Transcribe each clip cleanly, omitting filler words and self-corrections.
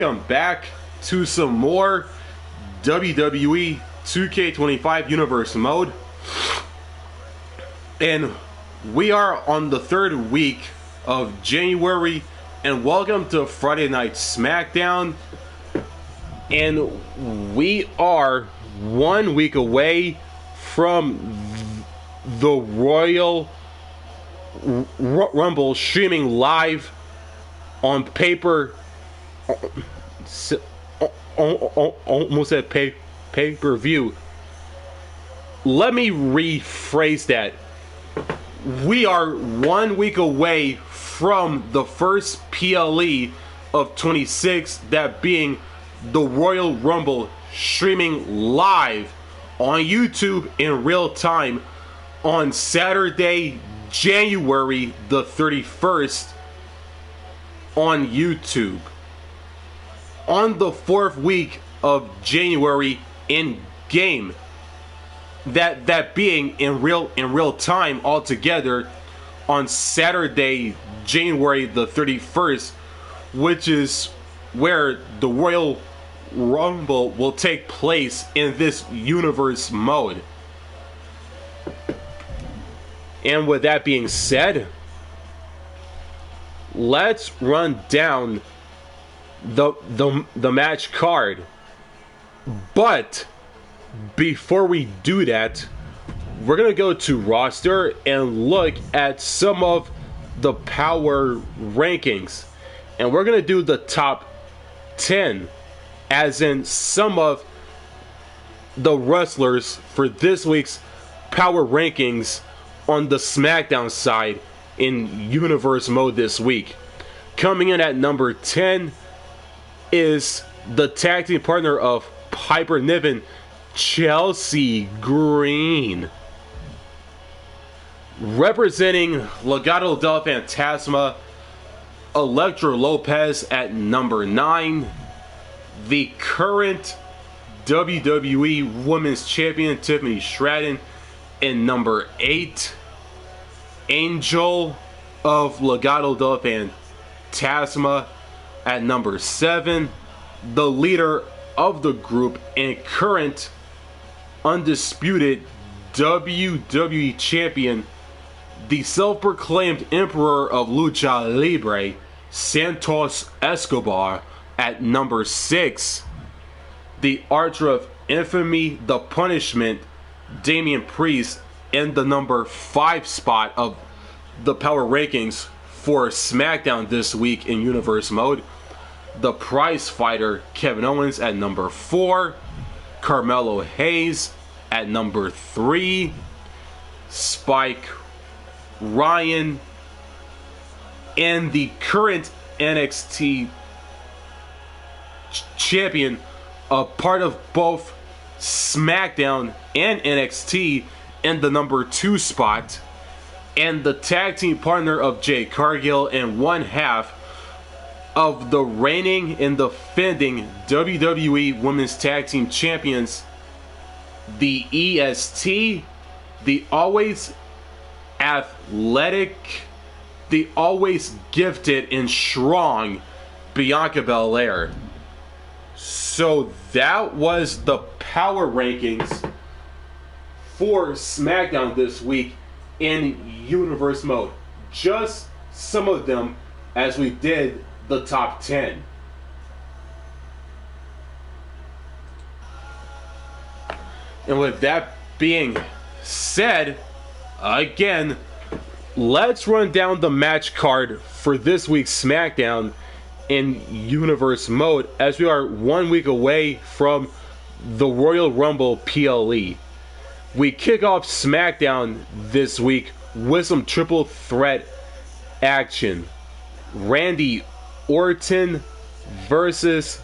Welcome back to some more WWE 2K25 Universe mode. And we are on the third week of January, and welcome to Friday Night SmackDown. And we are 1 week away from the Royal Rumble streaming live on paper. Almost at pay-per-view. Let me rephrase that. We are 1 week away from the first PLE of 26, that being the Royal Rumble streaming live on YouTube in real time on Saturday, January the 31st on YouTube. On the fourth week of January in game, that being in real time altogether on Saturday, January the 31st, which is where the Royal Rumble will take place in this universe mode. And with that being said, let's run down the match card. But before we do that, we're gonna go to roster and look at some of the power rankings, and we're gonna do the top 10, as in some of the wrestlers for this week's power rankings on the SmackDown side in universe mode this week. Coming in at number 10 is the tag team partner of Piper Niven, Chelsea Green. Representing Legado del Fantasma, Elektra Lopez at number 9. The current WWE Women's Champion, Tiffany Stratton, in number 8. Angel of Legado del Fantasma at number 7. The leader of the group and current undisputed WWE Champion, the self-proclaimed Emperor of Lucha Libre, Santos Escobar, at number 6. The Archer of Infamy, The Punishment, Damian Priest, in the number 5 spot of the power rankings for SmackDown this week in universe mode. The Prize Fighter, Kevin Owens, at number 4. Carmelo Hayes at number 3. Spike Ryan, and the current NXT champion, a part of both SmackDown and NXT, in the number 2 spot, and the tag team partner of Jade Cargill and one half of the reigning and defending WWE Women's Tag Team Champions, the EST, the always athletic, the always gifted and strong Bianca Belair. So that was the power rankings for SmackDown this week in universe mode. Just some of them, as we did the top 10. And with that being said, again, let's run down the match card for this week's SmackDown in universe mode, as we are 1 week away from the Royal Rumble PLE. We kick off SmackDown this week with some triple threat action. Randy Orton versus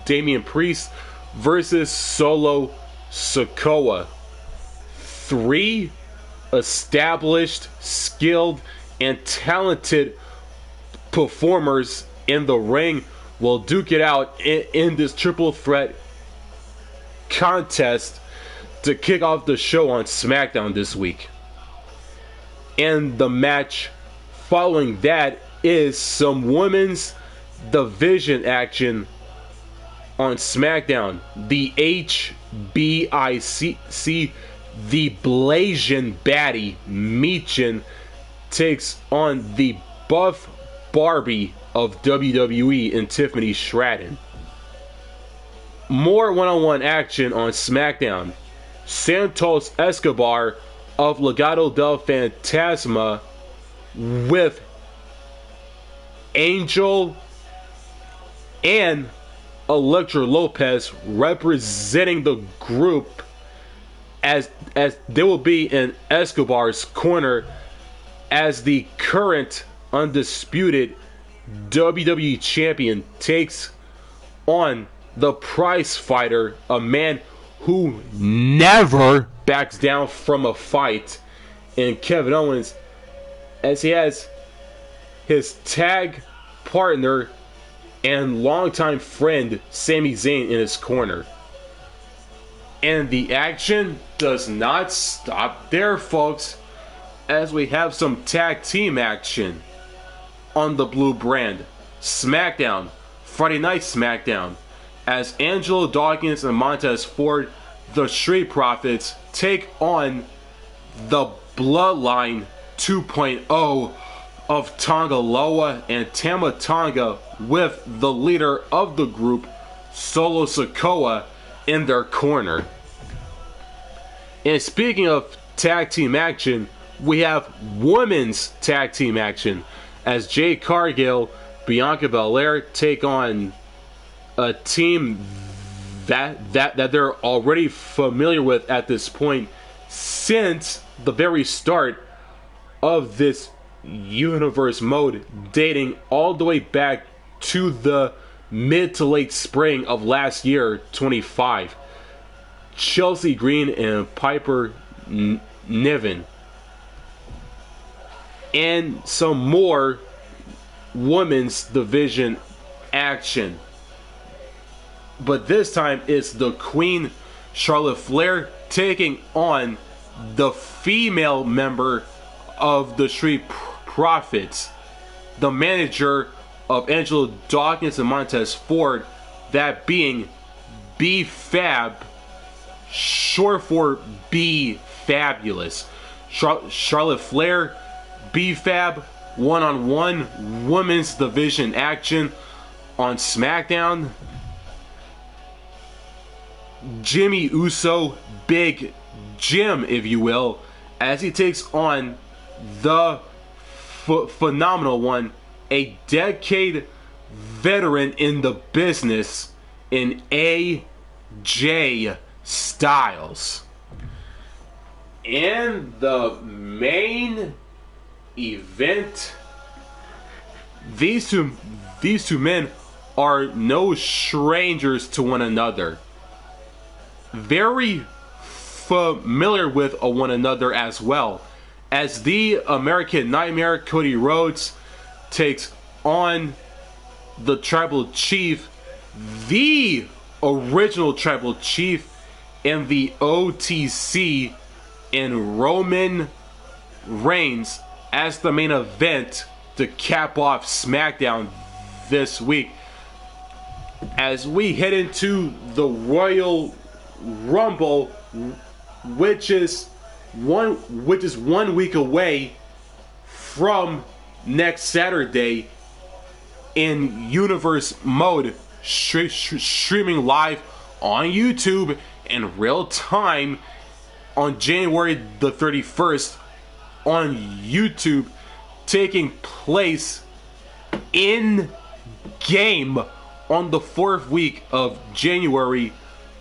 Damian Priest versus Solo Sikoa. 3 established, skilled, and talented performers in the ring will duke it out in this triple threat contest to kick off the show on SmackDown this week. And the match following that is some women's division action on SmackDown. The HBIC, the Blasian baddie, Michin, takes on the buff Barbie of WWE and Tiffany Stratton. More one-on-one action on SmackDown. Santos Escobar of Legado del Fantasma with Angel and Elektra Lopez representing the group, as they will be in Escobar's corner as the current undisputed WWE champion takes on the prize fighter, a man who never backs down from a fight, in Kevin Owens, as he has his tag partner and longtime friend Sami Zayn in his corner. And the action does not stop there, folks, as we have some tag team action on the blue brand. SmackDown, Friday Night SmackDown, as Angelo Dawkins and Montez Ford, the Street Profits, take on the Bloodline 2.0 of Tonga Loa and Tama Tonga, with the leader of the group, Solo Sikoa, in their corner. And speaking of tag team action, we have women's tag team action as Jade Cargill, Bianca Belair take on a team that they're already familiar with at this point since the very start of this universe mode, dating all the way back to the mid to late spring of last year, 25. Chelsea Green and Piper Niven. And some more women's division action. But this time it's the Queen, Charlotte Flair, taking on the female member of the Street Profits, the manager of Angelo Dawkins and Montez Ford, that being B-Fab, short for B-Fabulous. Charlotte Flair, B-Fab, one-on-one women's division action on SmackDown. Jimmy Uso, Big Jim, if you will, as he takes on the phenomenal one, a decade veteran in the business, in AJ Styles. And the main event, these two men are no strangers to one another. Very familiar with one another as well, as the American Nightmare Cody Rhodes takes on the Tribal Chief, the original Tribal Chief in the OTC, in Roman Reigns, as the main event to cap off SmackDown this week, as we head into the Royal Rumble, which is one week away from next Saturday, in universe mode, streaming live on YouTube in real time on January the 31st on YouTube, taking place in game on the 4th week of January,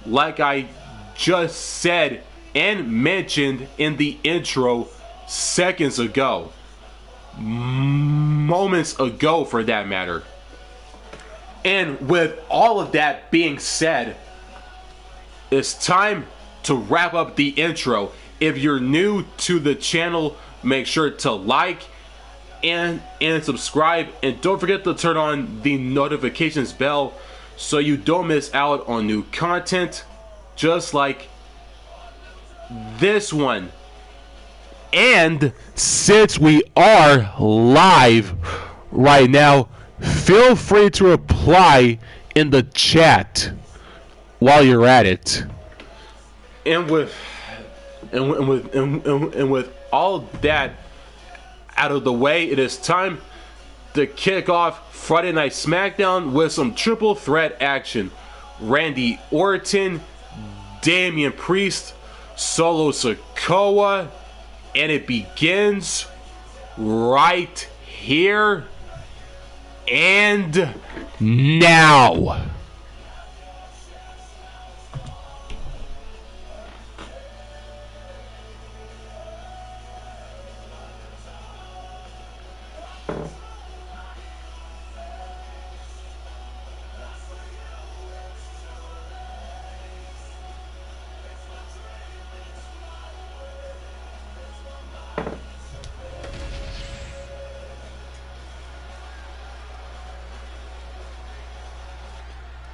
like I just said and mentioned in the intro seconds ago, moments ago for that matter. And with all of that being said, it's time to wrap up the intro. If you're new to the channel, make sure to like and subscribe, and don't forget to turn on the notifications bell so you don't miss out on new content just like this one. And since we are live right now, feel free to reply in the chat while you're at it. And with all that out of the way, it is time to kick off Friday Night SmackDown with some triple threat action. Randy Orton, Damian Priest, Solo Sikoa, and it begins right here and now.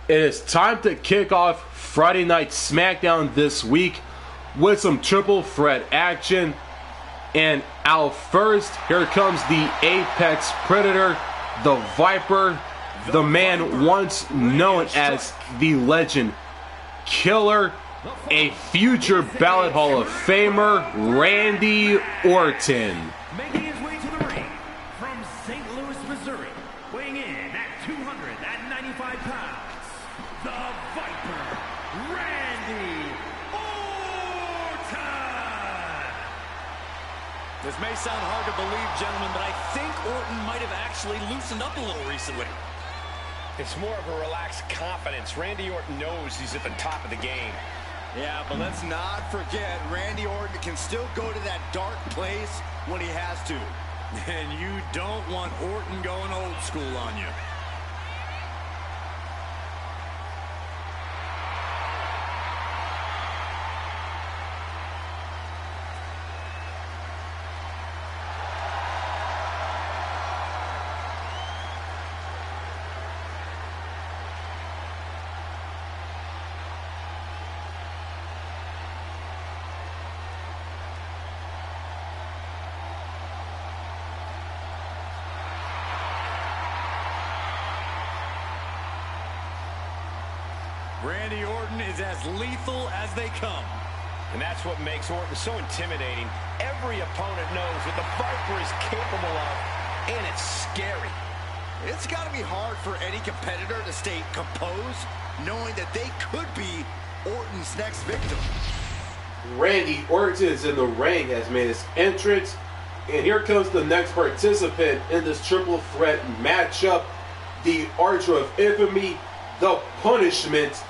It is time to kick off Friday Night SmackDown this week with some triple threat action. And out first, here comes the Apex Predator, the Viper, the man once known as the Legend Killer, a future Ballot Hall of Famer, Randy Orton. Making his way to the ring from St. Louis, Missouri, weighing in at 295 pounds, the Viper, Randy Orton. This may sound hard to believe, gentlemen, but I think Orton might have actually loosened up a little recently. It's more of a relaxed confidence. Randy Orton knows he's at the top of the game. Yeah, but let's not forget, Randy Orton can still go to that dark place when he has to. And you don't want Orton going old school on you. Randy Orton is as lethal as they come. And that's what makes Orton so intimidating. Every opponent knows what the Viper is capable of, and it's scary. It's got to be hard for any competitor to stay composed, knowing that they could be Orton's next victim. Randy Orton is in the ring, has made his entrance, and here comes the next participant in this triple threat matchup, the Archer of Infamy, the Punishment,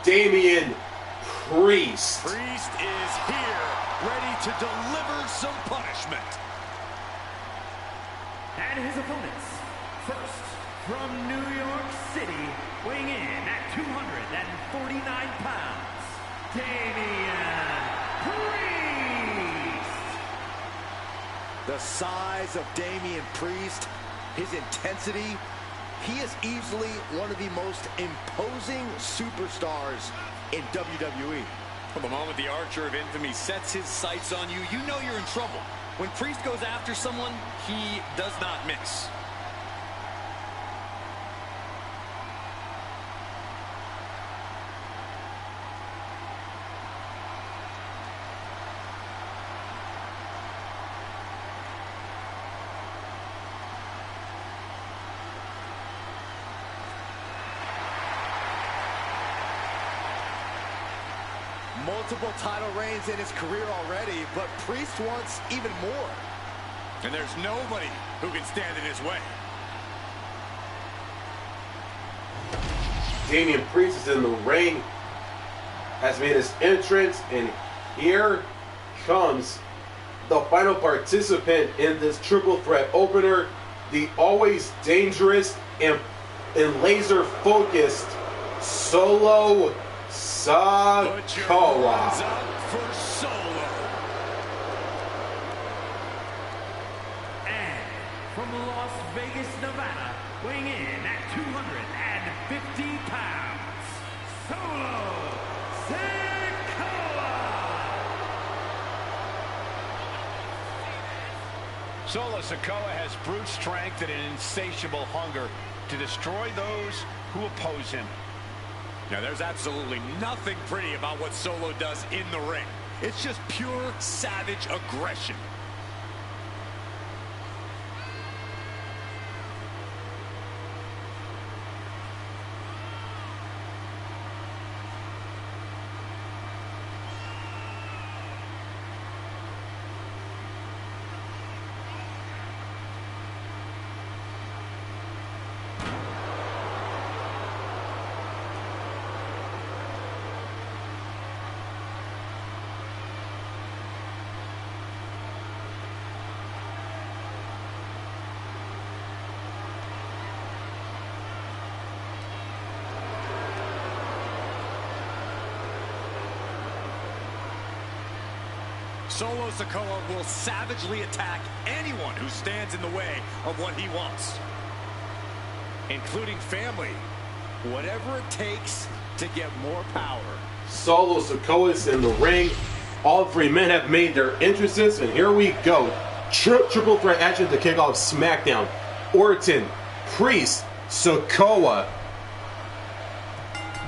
Damian Priest. Priest is here, ready to deliver some punishment. And his opponents, first from New York City, weighing in at 249 pounds, Damian Priest. The size of Damian Priest, his intensity, he is easily one of the most imposing superstars in WWE. Well, the moment the Archer of Infamy sets his sights on you, you know you're in trouble. When Priest goes after someone, he does not miss. Multiple title reigns in his career already, but Priest wants even more. And there's nobody who can stand in his way. Damian Priest is in the ring, has made his entrance, and here comes the final participant in this triple threat opener, the always dangerous and laser focused Solo Sikoa. For Solo. And from Las Vegas, Nevada, weighing in at 250 pounds, Solo Sikoa. Solo Sikoa has brute strength and an insatiable hunger to destroy those who oppose him. Now, there's absolutely nothing pretty about what Solo does in the ring. It's just pure savage aggression. Solo Sikoa will savagely attack anyone who stands in the way of what he wants, including family. Whatever it takes to get more power. Solo Sikoa is in the ring. All three men have made their entrances, and here we go. Triple threat action to kick off SmackDown. Orton, Priest, Sikoa,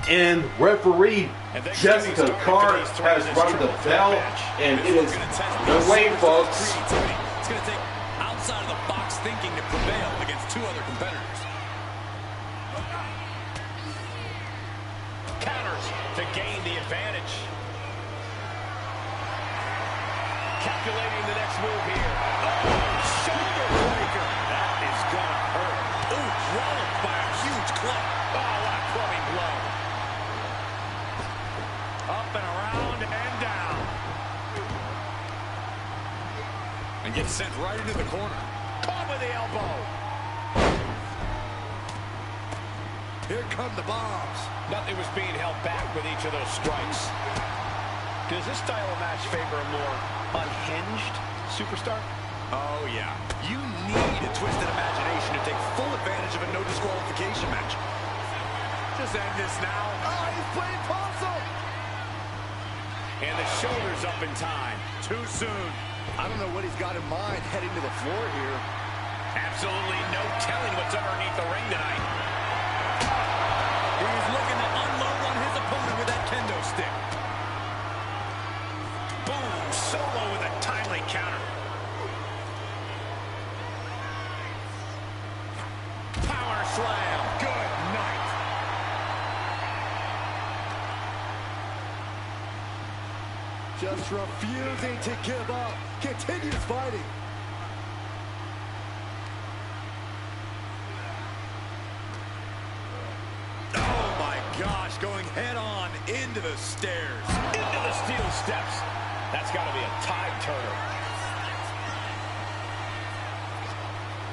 and referee Jessica Carr has rung the bell, and it is underway, folks. It's going to take outside of the box thinking to prevail against two other competitors. Counters to gain the advantage. Calculating the next move here. Oh, shoulder breaker. That is going to hurt. Ooh, walloped by a huge club. Oh, what a clubbing blow. Up and around and down. And gets sent right into the corner. Caught with the elbow. Here come the bombs. Nothing was being held back with each of those strikes. Does this style of match favor a more unhinged superstar? Oh, yeah. You need a twisted imagination to take full advantage of a no disqualification match. Just end this now. Oh, he's playing possum. And the shoulders up in time. Too soon. I don't know what he's got in mind heading to the floor here. Absolutely no telling what's underneath the ring tonight. He's looking to unload on his opponent with that kendo stick. Boom, Solo with a timely counter. Power slam. Good night. Just refusing to give up. Continues fighting. Oh my gosh, going head on into the stairs. Into the steel steps. That's got to be a tide turner.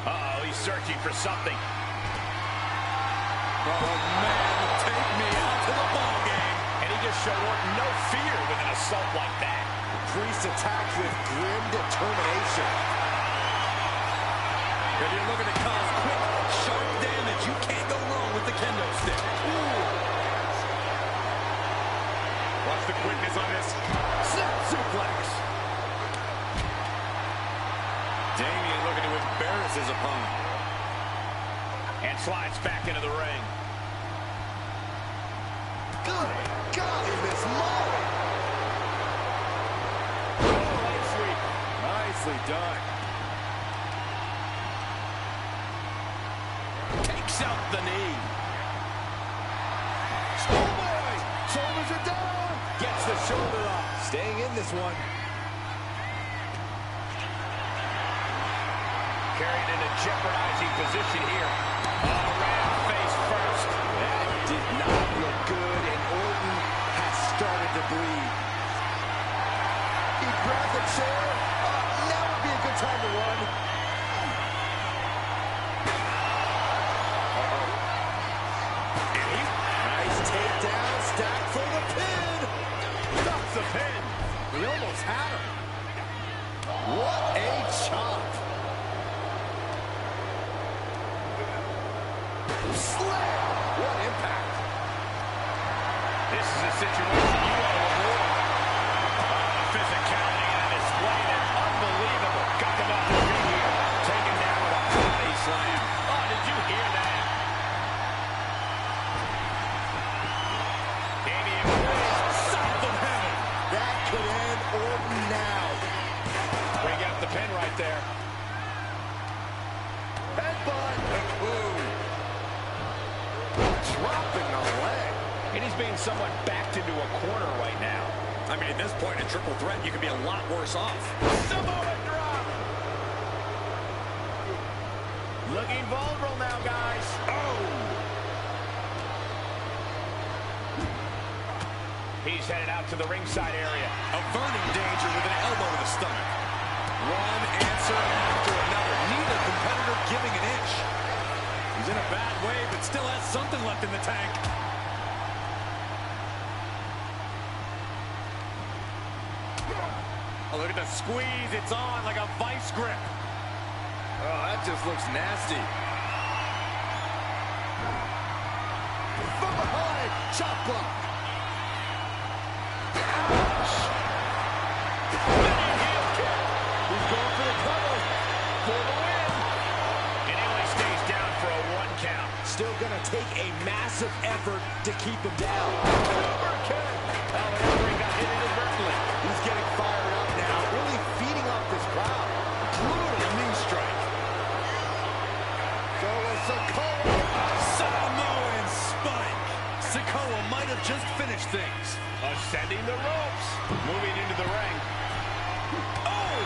Uh-oh, he's searching for something. Oh man, take me out to the ball game. And he just showed Orton no fear with an assault like that. Priest attacks with grim determination. If you're looking to cause quick, sharp damage, you can't go wrong with the kendo stick. Ooh. Watch the quickness on this. Snap suplex. Damian looking to embarrass his opponent. And slides back into the ring. Good golly, Miss Molly. Nicely done. Takes out the knee. Schoolboy, shoulders are down. Gets the shoulder up. Staying in this one. Carried in a jeopardizing position here. Oh, ran face first. That did not look good, and Orton has started to bleed. He grabbed the chair. Now would be a good time to run. Nice takedown, stack for the pin. Stops the pin. He almost had him. What a chop. Slam. What impact. This is a situation you want to avoid. Physicality on display. That's unbelievable. Got them off the feet here. headbutt. Ooh. Dropping the leg. And he's being somewhat backed into a corner right now. I mean, at this point, a triple threat, you could be a lot worse off. Samoa drop. Looking vulnerable now, guys. Oh. He's headed out to the ringside area. Averting danger with an elbow to the stomach. One answer after another. Neither competitor giving an inch. He's in a bad way, but still has something left in the tank. Oh, look at the squeeze. It's on like a vice grip. Oh, that just looks nasty. From behind, chop block. He's going for the cover for the win. And he only stays down for a 1 count. Still gonna take a massive effort to keep him down. Overkill. Oh, the referee got hit inadvertently. He's getting fired up now, really feeding off this crowd. Brutal knee strike. So Sikoa. Samoan spike. Sikoa might have just finished things. Ascending the ropes. Moving into the ring. Oh!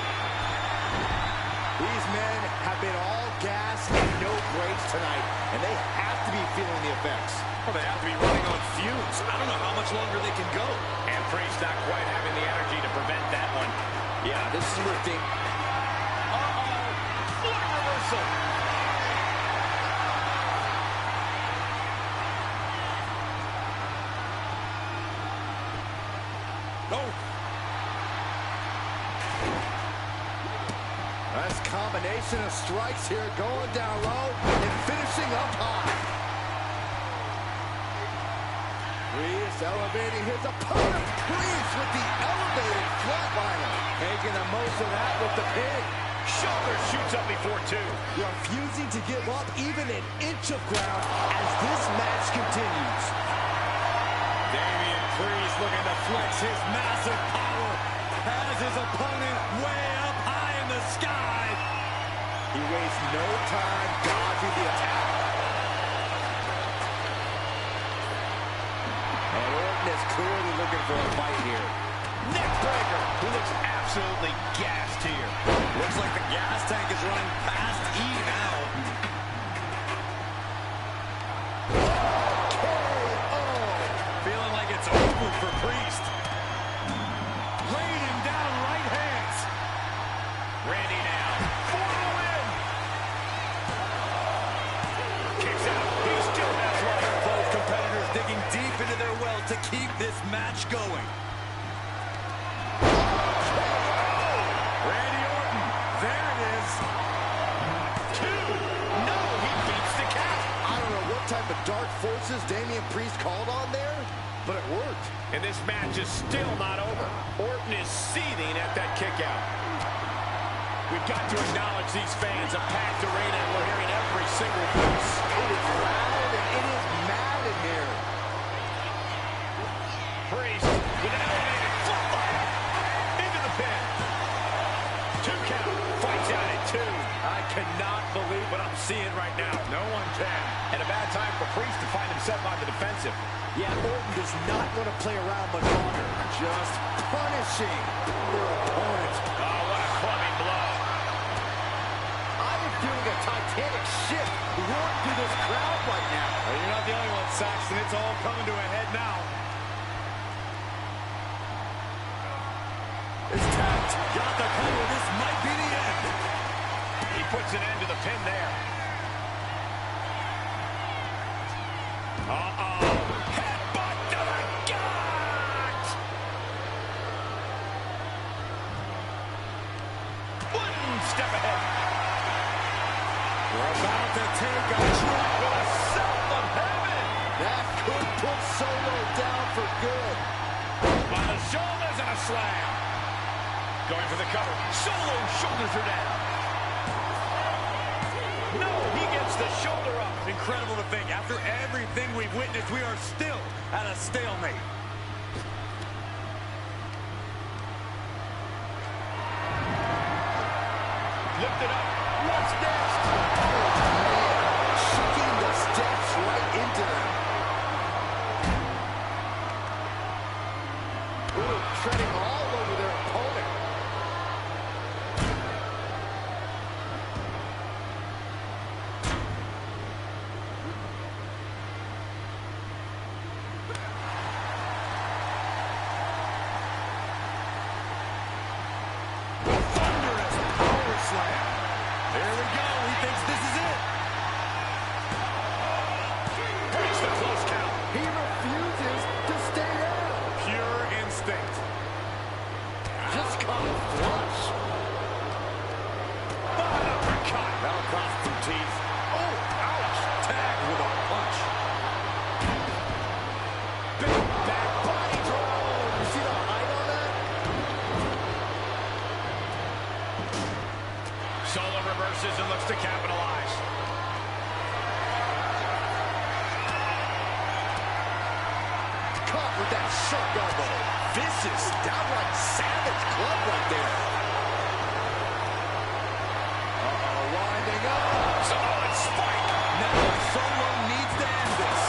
These men have been all gas and no brakes tonight, and they have to be feeling the effects. Well, they have to be running on fumes. I don't know how much longer they can go. And Priest not quite having the energy to prevent that one. Yeah, this is where things... Uh-oh! What a reversal! Oh! Nice combination of strikes here, going down low and finishing up high. Priest elevating his opponent. Priest with the elevated flatliner. Making the most of that with the pin. Shoulder shoots up before 2. Refusing to give up even an inch of ground as this match continues. Damian Priest looking to flex his massive power. Has his opponent way up high in the sky. He wastes no time dodging the attack. And Orton is clearly looking for a fight here. Neckbreaker. He looks absolutely gassed here. Looks like the gas tank is running past E now. Feeling like it's over for Priest. Raining down right hands. Randy now. For the win. Kicks out. He still has life. Both competitors digging deep into their well to keep this match going. Randy Orton. There it is. 2. No, he beats the count. I don't know what type of dark forces Damian Priest called on there, but it worked. And this match is still not over. Orton is seething at that kick out. We've got to acknowledge these fans. A packed arena, and we're hearing every single voice. It is loud and it is mad in here. Priest with an elevated flatliner into the pin. 2 count. Fights out at 2. I cannot believe what I'm seeing right now. No one can. And a bad time for Priest to find himself on the defensive. Yeah, Orton does not want to play around much longer. Just punishing their opponent. Oh, what a clubbing blow. I am feeling a titanic shift roaring through this crowd right now. Well, you're not the only one, Saxton. It's all coming to a head now. It's tapped. Got the cover. This might be the end. He puts an end to the pin there. Uh-oh. Headbutt to the gut! One step ahead. We're about to take a trip With a son of heaven. That could put Solo down for good. By the shoulders and a slam. Going for the cover. Solo shoulders her down. No, he gets the shoulder up. Incredible to think. After everything we've witnessed, we are still at a stalemate. Lift it up. What's next? sharp elbow. Vicious, downright savage club right there. Uh-oh, winding up. Samoan spike. Now Solo needs to end this.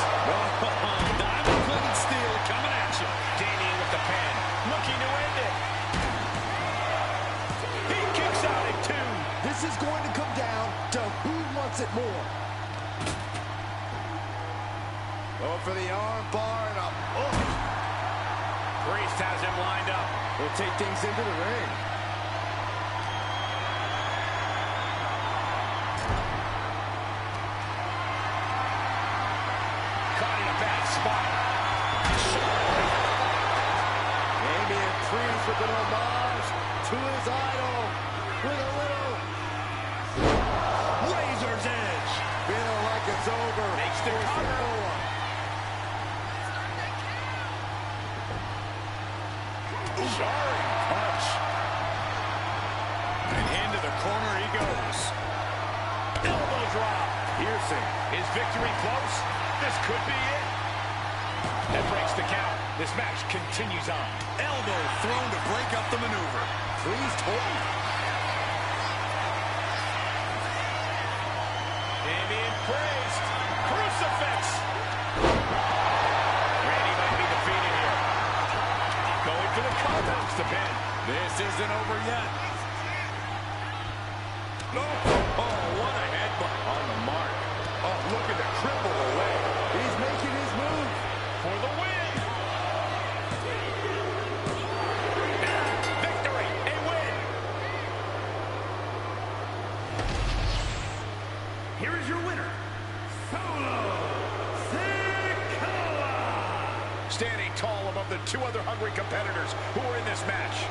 Diamond-plated steel coming at you. Damian with the pin, looking to end it. He kicks out at 2. This is going to come down to who wants it more. Oh, for the arm bar and up. Oh. Priest has him lined up. We'll take things into the ring. Caught in a bad spot. Damian Priest with an homage to his idol with a little Razor's edge. feeling like it's over. Makes the cover. Jarring punch. And into the corner he goes. Elbow drop. Piercing. Is victory close? This could be it. That breaks the count. This match continues on. Elbow thrown to break up the maneuver. Priest holding. Damian Priest. Crucifix. Randy might be defeated here. Going for the cover. The pin. This isn't over yet. No. Oh, what a headbutt. On the mark. Oh, looking to cripple the leg. He's making his move. For the win. Victory. A win. Here is your winner, Solo Sikoa. Standing tall above the 2 other hungry competitors who are in this match.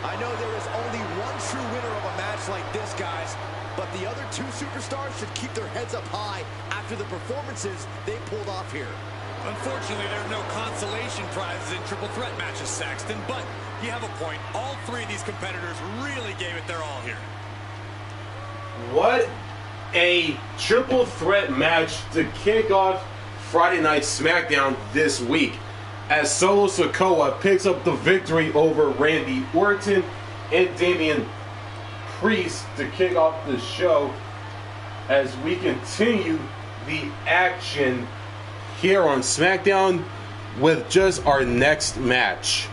I know there is only one true winner of a match like this, guys, but the other 2 superstars should keep their heads up high after the performances they pulled off here. Unfortunately, there's no consolation prizes in triple threat matches, Saxton, but you have a point. All 3 of these competitors really gave it their all here. What a triple threat match to kick off Friday Night SmackDown this week, as Solo Sikoa picks up the victory over Randy Orton and Damian Priest to kick off the show as we continue the action here on SmackDown with just our next match.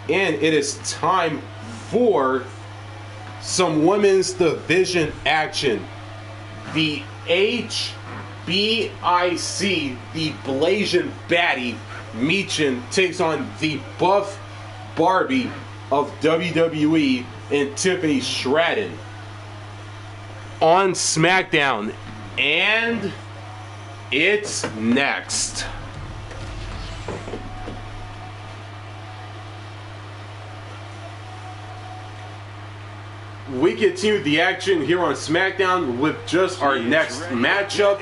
And it is time for some women's division action. The HBIC, the Blasian Baddie, Michin, takes on the Buff Barbie of WWE and Tiffany Stratton on SmackDown. And it's next. We continue the action here on SmackDown with just our next matchup,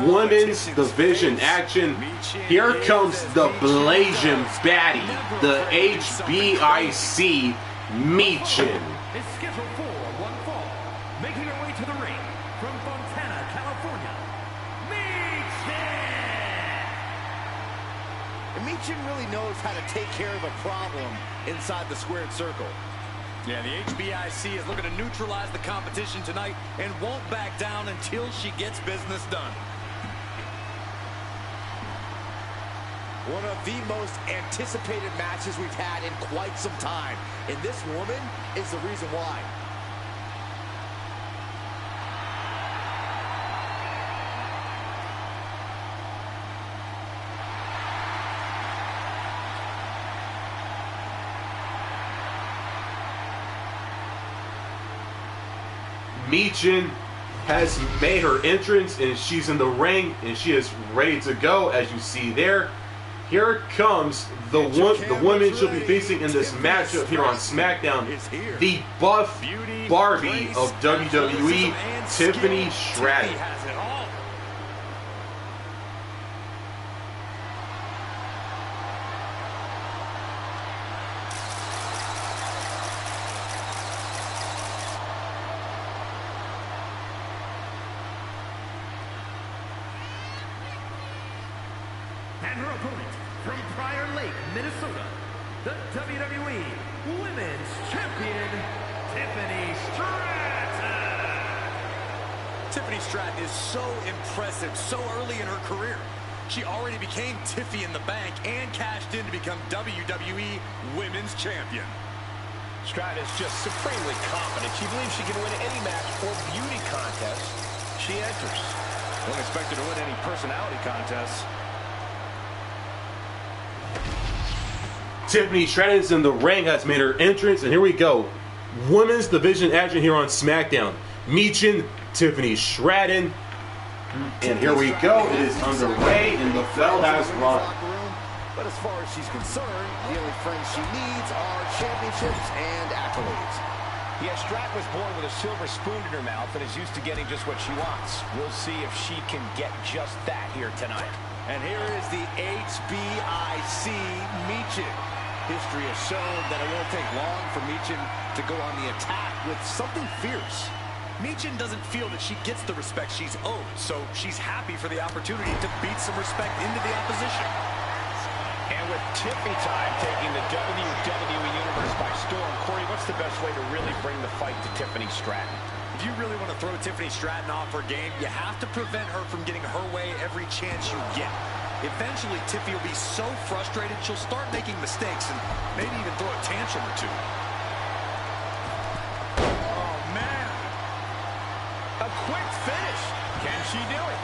women's division action. Here comes the Blasian Baddie, the HBIC Michin. Is scheduled for one fall. Making her way to the ring from Fontana, California, Michin. And Michin really knows how to take care of a problem inside the squared circle. Yeah, the HBIC is looking to neutralize the competition tonight and won't back down until she gets business done. One of the most anticipated matches we've had in quite some time. And this woman is the reason why. Michin has made her entrance and she's in the ring and she is ready to go, as you see there. Here comes the woman she'll be facing in this matchup here on SmackDown, the Buff Barbie of WWE, Tiffany Stratton. And her opponent from Prior Lake, Minnesota, the WWE Women's Champion, Tiffany Stratton. Tiffany Stratton is so impressive so early in her career. She already became Tiffy in the Bank and cashed in to become WWE Women's Champion. Stratton is just supremely confident. She believes she can win any match or beauty contest she enters. Don't expect her to win any personality contests. Tiffany Stratton's in the ring, has made her entrance, and here we go. Women's division action here on SmackDown. Michin, Tiffany Stratton, and here we go. It is underway, and the bell has rung. But as far as she's concerned, the only friends she needs are championships and accolades. Yeah, Stratton was born with a silver spoon in her mouth and is used to getting just what she wants. We'll see if she can get just that here tonight. And here is the HBIC Michin. History has shown that it won't take long for Michin to go on the attack with something fierce. Michin doesn't feel that she gets the respect she's owed, so she's happy for the opportunity to beat some respect into the opposition. And with Tiffy time taking the WWE Universe by storm, Corey, what's the best way to really bring the fight to Tiffany Stratton? If you really want to throw Tiffany Stratton off her game, you have to prevent her from getting her way every chance you get. Eventually, Tiffy will be so frustrated, she'll start making mistakes and maybe even throw a tantrum or two. Oh, man. A quick finish. Can she do it?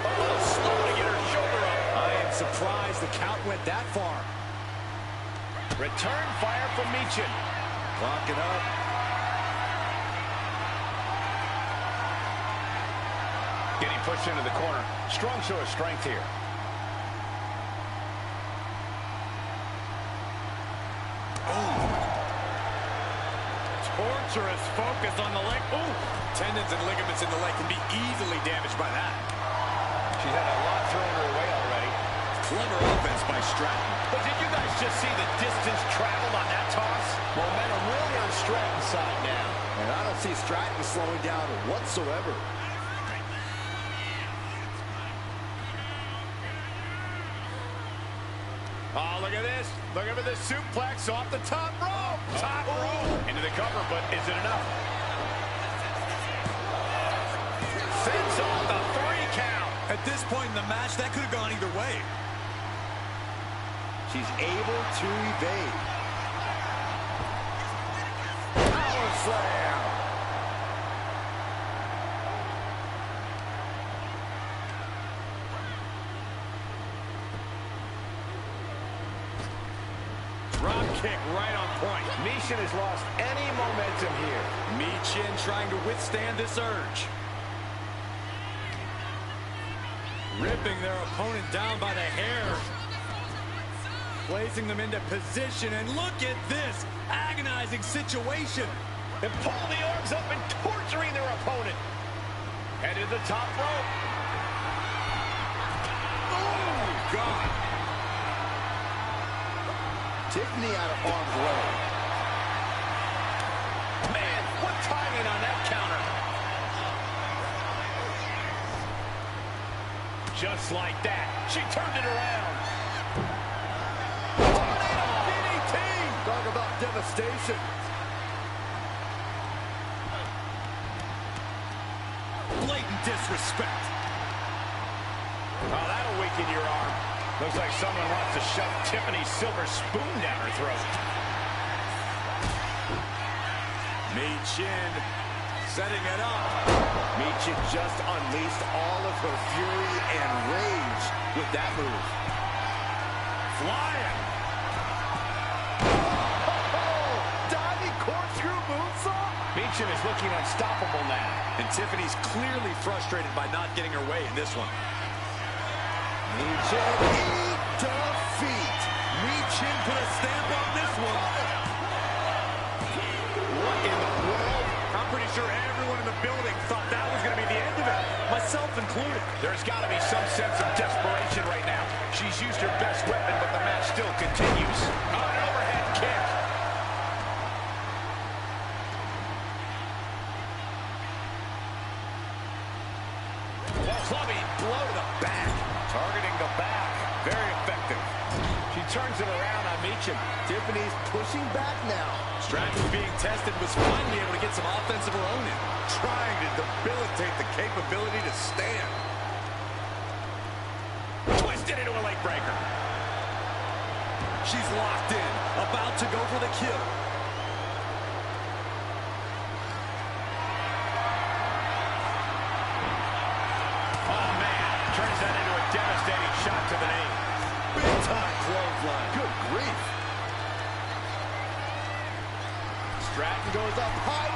A little slow to get her shoulder up. I am surprised the count went that far. Return fire from Michin. Lock it up. Getting pushed into the corner. Strong show of strength here. Oh. Torturous focus on the leg. Oh. Tendons and ligaments in the leg can be easily damaged by that. She's had a lot thrown her way already. Clever offense by Stratton. But did you guys just see the distance traveled on that toss? Momentum really on Stratton's side now. And I don't see Stratton slowing down whatsoever. Oh, look at this. Look at this suplex off the top rope. Top rope. Into the cover, but is it enough? Sends off the 3 count. At this point in the match, that could have gone either way. She's able to evade. Power slam. Drop kick right on point. Michin has lost any momentum here. Michin trying to withstand this urge. Ripping their opponent down by the hair. Placing them into position, and look at this agonizing situation. And pull the arms up and torturing their opponent. Headed to the top rope. Oh, God. Tiffany out of harm's way. Man, what timing on that counter. Just like that, she turned it around. DDT. Talk about devastation. Blatant disrespect. Oh, that'll weaken your arm. Looks like someone wants to shove Tiffany's silver spoon down her throat. Michin setting it up. Michin just unleashed all of her fury and rage with that move. Flying. Oh, diving corkscrew moonsault. Michin is looking unstoppable now. And Tiffany's clearly frustrated by not getting her way in this one. Michin eat defeat. Michin put a stamp on this one. What in the world? I'm pretty sure everyone in the building thought that was going to be the end of it, myself included. There's got to be some sense of desperation right now. She's used her best weapon, but the match still continues. Oh, an overhead kick. Well, clubbing. blow to the back. Targeting the back. Very effective. She turns it around on Michin. Tiffany's pushing back now. Stratton being tested, was finally able to get some offensive of her own in. Trying to debilitate the capability to stand. Twisted into a leg breaker. She's locked in, about to go for the kill. Oh, man. Turns that into a devastating shot to the knee. Big-time clothesline. Good grief. Stratton goes up high.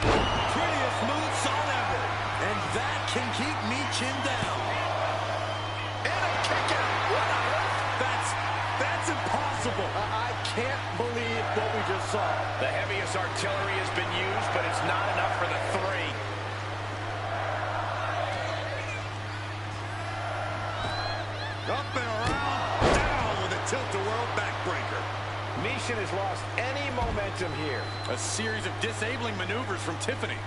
Prettiest moonsault ever. And that can keep Michin down. And a kick out. What on earth? That's impossible. I can't believe what we just saw. The heaviest artillery has been used, but it's not enough for the three. Up and around, down with a tilt-a-whirl backbreaker. Michin has lost any momentum here. A series of disabling maneuvers from Tiffany.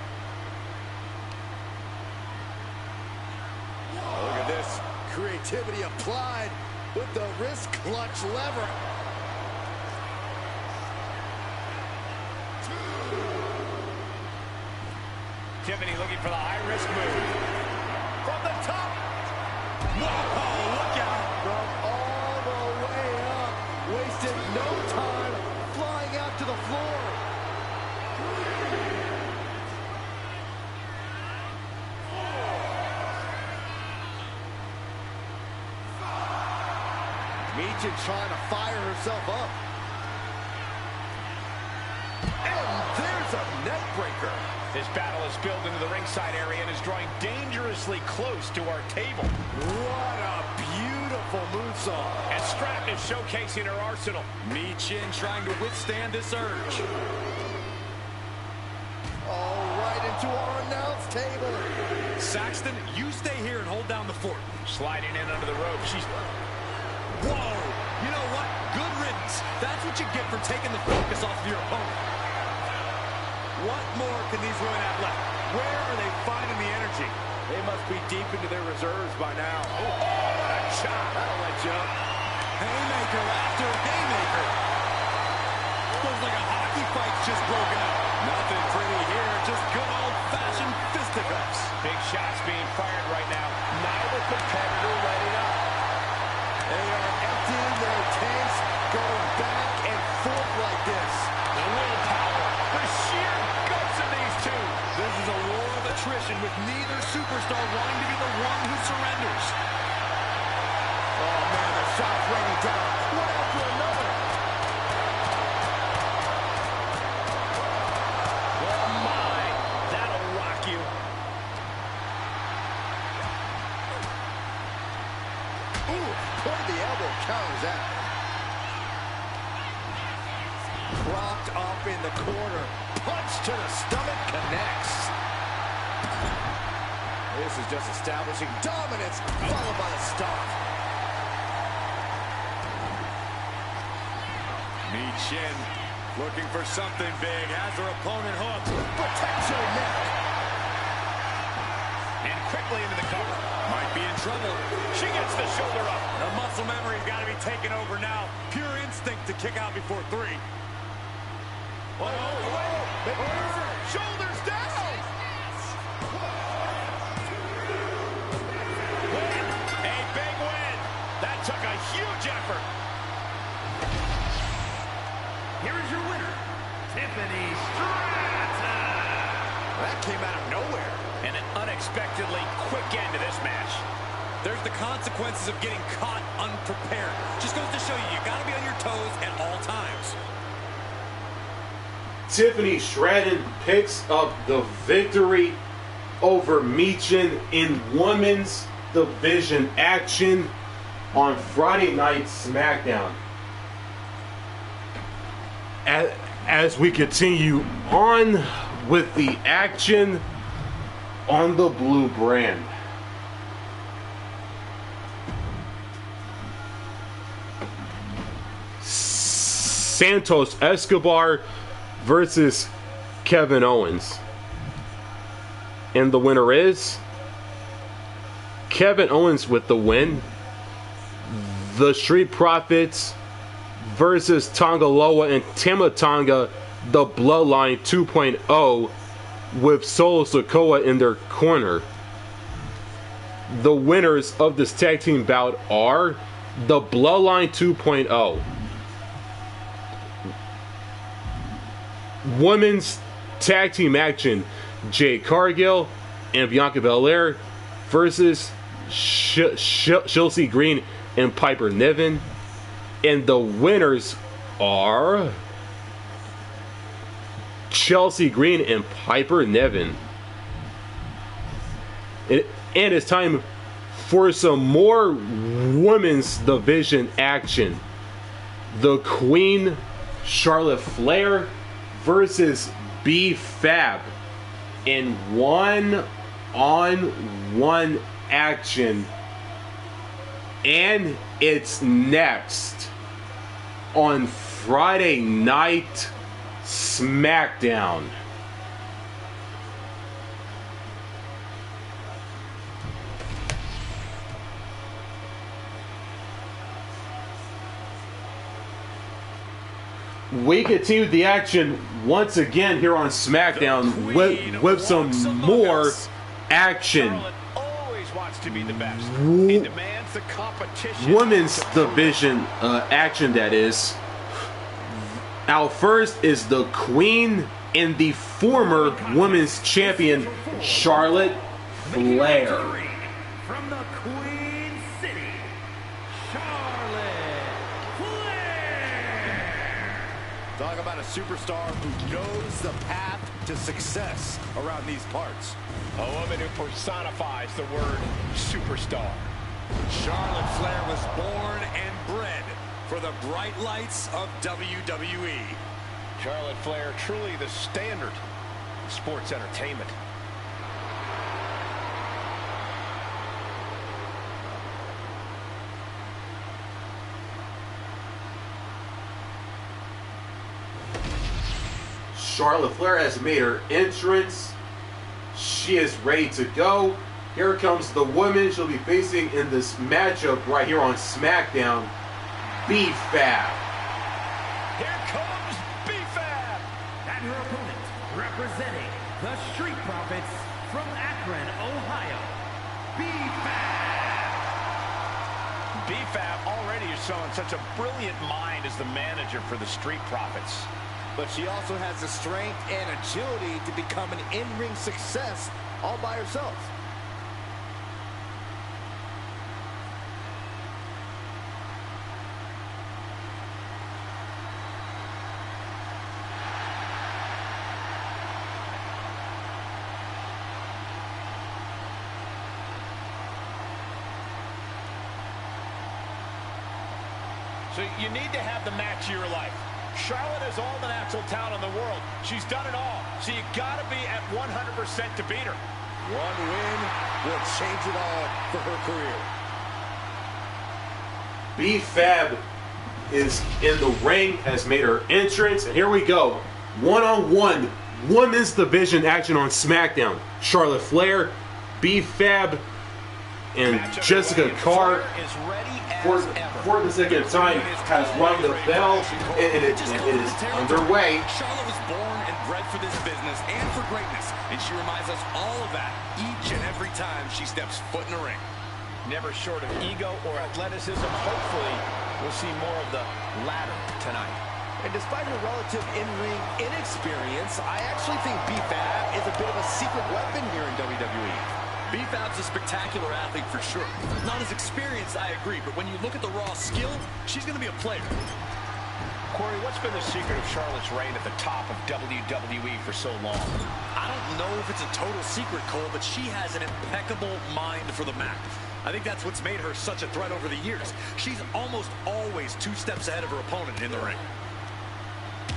Oh, look at this. Creativity applied with the wrist clutch lever. Tiffany looking for the high-risk move. From the top. Whoa, look out. From all the way up. Wasted no time flying out to the floor. Michin trying to fire herself up. And there's a neck breaker. This battle has spilled into the ringside area and is drawing dangerously close to our table. What a beautiful moonsault. And Stratton is showcasing her arsenal. Michin trying to withstand this urge. Oh, right into our announce table. Saxton, you stay here and hold down the fort. Sliding in under the rope. She's... Whoa! You know what? Good riddance. That's what you get for taking the focus off of your opponent. What more can these women have left? Where are they finding the energy? They must be deep into their reserves by now. Oh, that shot. That'll let you up. Haymaker after haymaker. Looks like a hockey fight's just broken out. Nothing pretty here, just good old-fashioned fisticuffs. Big shots being fired right now. Neither competitor letting up. They are emptying their tanks, going back and forth like this. The willpower, the sheer guts of these two. This is a war of attrition with neither superstar wanting to be the one who surrenders. Oh, man, the shot's raining down. One after another. Oh, my. That'll rock you. Ooh, point of the elbow counters that. Propped up in the corner. Punch to the stomach connects. This is just establishing dominance, followed by a stomp. Michin looking for something big, has her opponent hooked. Protect your neck. And quickly into the cover. Might be in trouble. She gets the shoulder up. The muscle memory's got to be taken over now. Pure instinct to kick out before three. Oh, shoulders down. Win. A big win. That took a huge effort. Here is your winner, Tiffany Stratton. That came out of nowhere. And an unexpectedly quick end to this match. There's the consequences of getting caught unprepared. Just goes to show you got to be on your toes at all times. Tiffany Stratton picks up the victory over Michin in women's division action on Friday Night SmackDown. As we continue on with the action on the blue brand. Santos Escobar versus Kevin Owens. And the winner is Kevin Owens with the win. The Street Profits versus Tonga Loa and Tama Tonga, the Bloodline 2.0, with Solo Sikoa in their corner. The winners of this tag team bout are the Bloodline 2.0. Women's tag team action, Jade Cargill and Bianca Belair versus Chelsea Green and Piper Niven. And the winners are Chelsea Green and Piper Niven. And it's time for some more women's division action. The Queen, Charlotte Flair, versus B-Fab in one-on-one action. And it's next on Friday Night SmackDown. We continue the action once again here on SmackDown with some more action. Always wants to be the best. He demands the competition. Women's division action, that is. Out first is the Queen and the former women's champion, Charlotte Flair. From the Queen City, Charlotte Flair. Talk about a superstar who knows the path to success around these parts. A woman who personifies the word superstar. Charlotte Flair was born and bred for the bright lights of WWE. Charlotte Flair, truly the standard of sports entertainment. Charlotte Flair has made her entrance. She is ready to go. Here comes the woman she'll be facing in this matchup right here on SmackDown. B-Fab. Here comes B-Fab. And her opponent, representing the Street Profits from Akron, Ohio, B-Fab. B-Fab already has shown such a brilliant mind as the manager for the Street Profits. But she also has the strength and agility to become an in-ring success all by herself. So you need to have the match of your life. Charlotte has all the natural talent in the world. She's done it all. So you got to be at 100% to beat her. One win will change it all for her career. B-Fab is in the ring, has made her entrance, and here we go. One-on-one women's division action on SmackDown. Charlotte Flair, B-Fab, and Jessica Carr for the second time has rung the bell, and it is underway. Charlotte was born and bred for this business and for greatness, and she reminds us all of that each and every time she steps foot in the ring. Never short of ego or athleticism. Hopefully, we'll see more of the latter tonight. And despite her relative in-ring inexperience, I actually think B-Fab is a bit of a secret weapon here in WWE. B-Fab's a spectacular athlete for sure. Not as experienced, I agree, but when you look at the raw skill, she's going to be a player. Corey, what's been the secret of Charlotte's reign at the top of WWE for so long? I don't know if it's a total secret, Cole, but she has an impeccable mind for the mat. I think that's what's made her such a threat over the years. She's almost always 2 steps ahead of her opponent in the ring.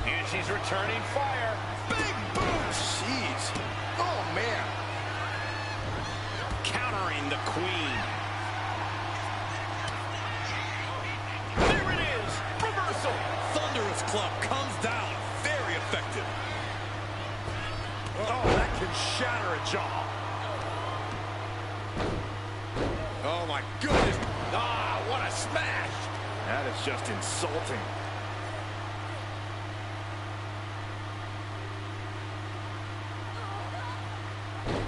And she's returning fire. Big boom! Jeez. Oh, man. Countering the Queen. There it is. Reversal. Thunderous club comes down. Very effective. Oh, that can shatter a jaw. my goodness. Ah, what a smash. That is just insulting.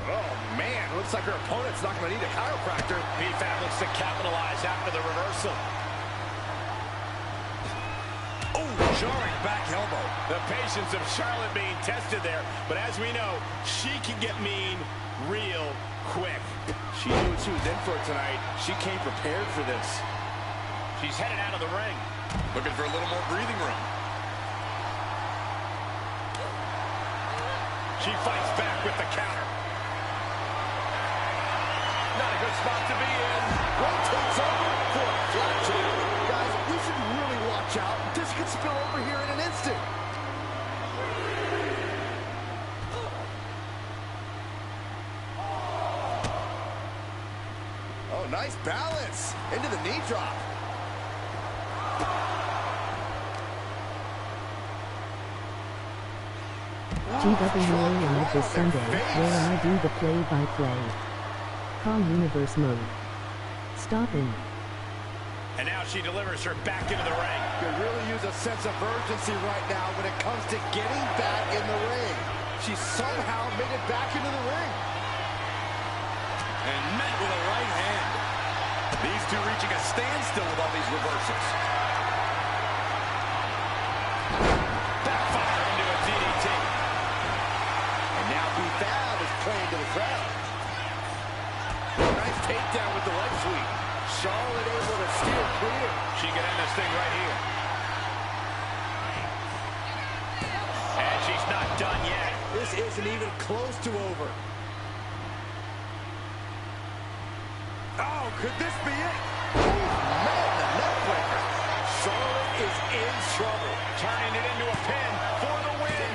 Oh, man. Looks like her opponent's not going to need a chiropractor. B-Fab looks to capitalize after the reversal. Oh, jarring back elbow. The patience of Charlotte being tested there. But as we know, she can get mean real quick. She knew what she was in for tonight. She came prepared for this. She's headed out of the ring. Looking for a little more breathing room. She fights back with the counter. Not a good spot to be in. Rotates over for a flapjack. Guys, we should really watch out. This could spill over here in an instant. Oh, nice balance. Into the knee drop. GWA Live this Sunday, where I do the play-by-play. Call Universe Mode. Stopping. And now she delivers her back into the ring. Could really use a sense of urgency right now when it comes to getting back in the ring. She somehow made it back into the ring. And met with a right hand. These two reaching a standstill with all these reversals. Backfire into a DDT. And now B-Fab is playing to the crowd. Nice takedown with the leg sweep. Charlotte able to steer clear. She can end this thing right here. And she's not done yet. This isn't even close to over. Oh, could this be it? Oh, man, the neck breaker. Charlotte is in trouble. Turning it into a pin for the win.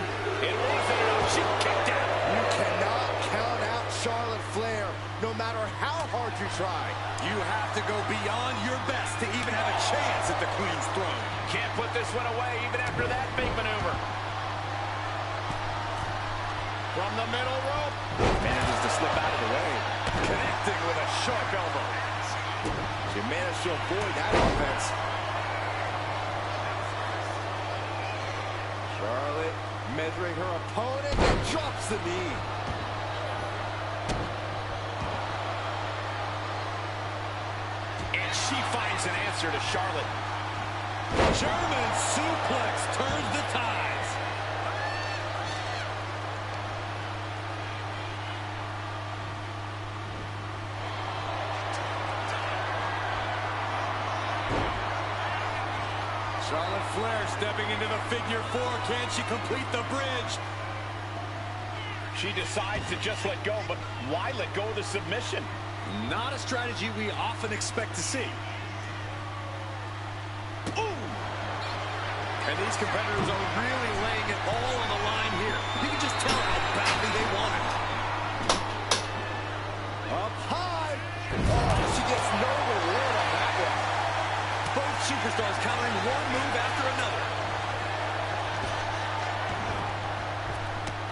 It wasn't enough. She kicked out. You cannot count out Charlotte Flair, no matter how hard you try. You have to go beyond your best to even have a chance at the Queen's throne. Can't put this one away even after that big maneuver. From the middle rope. Manages to slip out of the way. Connecting with a sharp elbow. She managed to avoid that offense. Charlotte measuring her opponent and drops the knee. And she finds an answer to Charlotte. German suplex turns the tides. Charlotte Flair stepping into the figure four. Can she complete the bridge? She decides to just let go, but why let go of the submission? Not a strategy we often expect to see. Ooh! And these competitors are really laying it all on the line here. You can just tell how badly they want it. Up high. Oh, she gets no reward on that one. Both superstars countering one move after another.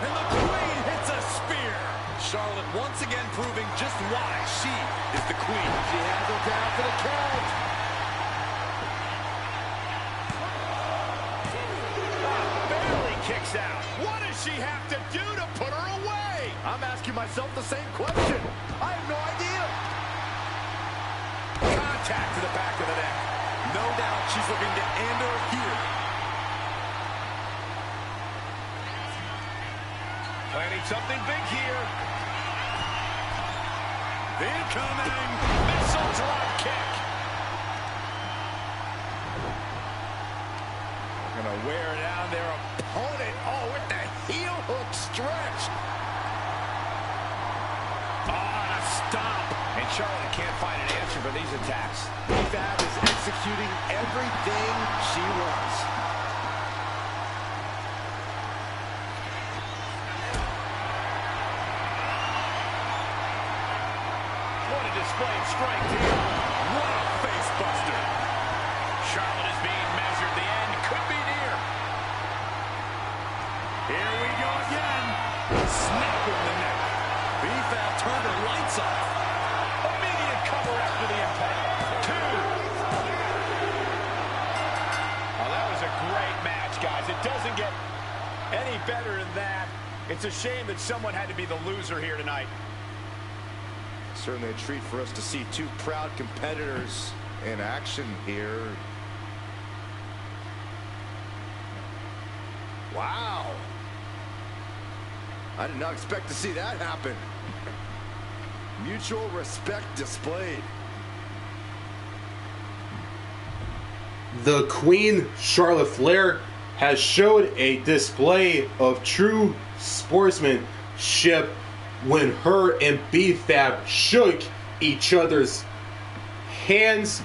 And the Queen hits a spear. Charlotte once again proving just why she is the Queen. She has her down for the count. Barely kicks out. What does she have to do to put her away? I'm asking myself the same question. I have no idea. Contact to the back of the neck. No doubt she's looking to end her here. Planning something big here. Incoming. Missile drop kick. Gonna wear down their opponent. Oh, with the heel hook stretch. Oh, a stomp. And Charlotte can't find an answer for these attacks. B-Fab is executing everything she wants. What a display of strength here. What a face buster. Charlotte is being measured. The end could be near. Here we go again. Snap in the neck. B-Fab turned her lights off. Immediate cover. cover after the impact. 2. Oh, that was a great match, guys. It doesn't get any better than that. It's a shame that someone had to be the loser here tonight. Certainly a treat for us to see two proud competitors in action here. Wow. I did not expect to see that happen. Mutual respect displayed. The Queen, Charlotte Flair, has showed a display of true sportsmanship when her and B-Fab shook each other's hands,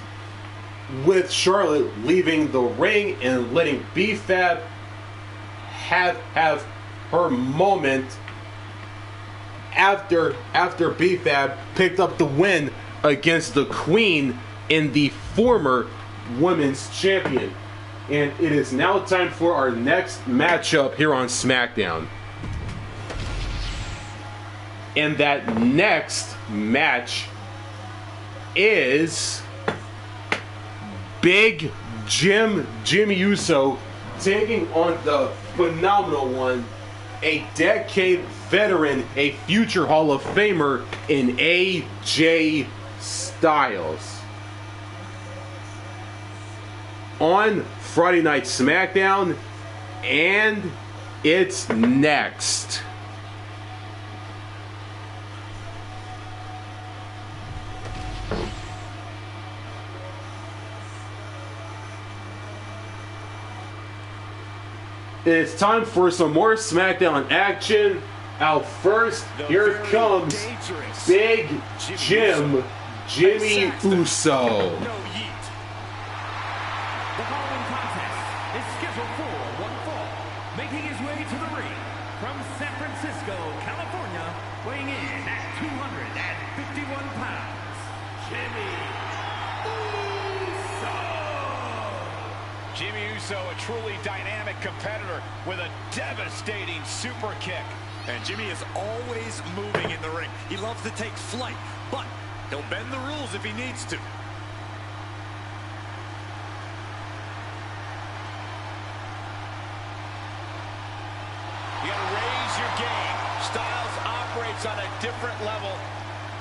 with Charlotte leaving the ring and letting B-Fab have her moment after B-Fab picked up the win against the Queen in the former Women's Champion. And it is now time for our next matchup here on SmackDown. And that next match is Big Jimmy Uso taking on the phenomenal one, a decade veteran, a future Hall of Famer in AJ Styles. On Friday Night SmackDown, and it's next. It's time for some more SmackDown action. Out first, here comes Big Jimmy Uso. The following contest is scheduled for one fall. Making his way to the ring from San Francisco, California, weighing in at 251 pounds, Jimmy Uso. Jimmy Uso, a truly dynamic competitor with a devastating super kick. And Jimmy is always moving in the ring. He loves to take flight, but he'll bend the rules if he needs to. You gotta raise your game. Styles operates on a different level.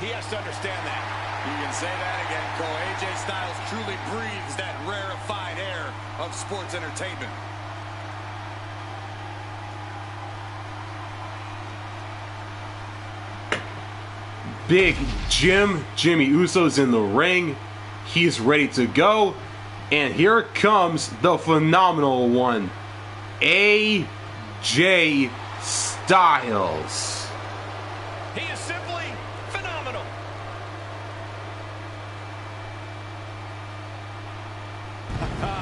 He has to understand that. You can say that again, Cole. AJ Styles truly breathes that rarefied air of sports entertainment. Big Jimmy Uso's in the ring. He's ready to go. And here comes the phenomenal one, AJ Styles. He is simply phenomenal.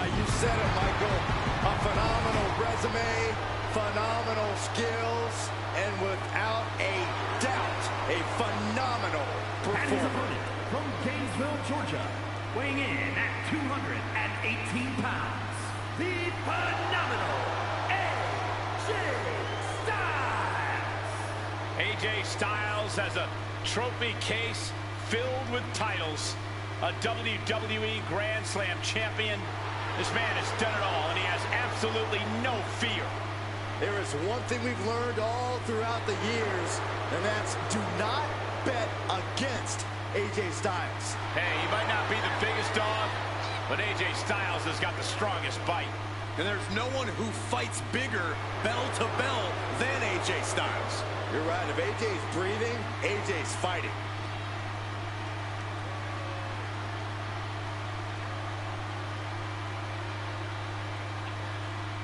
You said it, Michael. A phenomenal resume, phenomenal skills, and without a doubt, a phenomenal And his performance. opponent from Gainesville, Georgia, weighing in at 218 pounds, the phenomenal AJ Styles. AJ Styles has a trophy case filled with titles. A WWE Grand Slam champion. This man has done it all, and he has absolutely no fear. There is one thing we've learned all throughout the years, and that's do not bet against AJ Styles. Hey, he might not be the biggest dog, but AJ Styles has got the strongest bite. And there's no one who fights bigger bell to bell than AJ Styles. You're right. If AJ's breathing, AJ's fighting.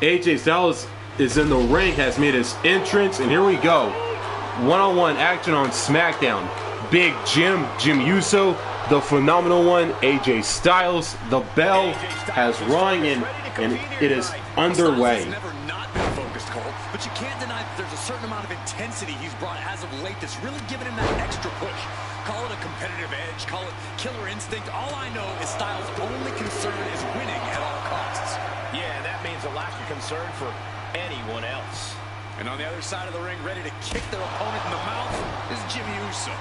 AJ Styles is in the ring, has made his entrance, and here we go. One-on-one action on SmackDown. Big Jimmy Uso, the phenomenal one, AJ Styles. The bell has rung and it is underway. Styles has never not been focused, Cole, but you can't deny that there's a certain amount of intensity he's brought as of late that's really given him that extra push. Call it a competitive edge, call it killer instinct. All I know is Styles' only concern is winning at all costs. Yeah, that means a lack of concern for anyone else. And on the other side of the ring, ready to kick their opponent in the mouth, is Jimmy Uso.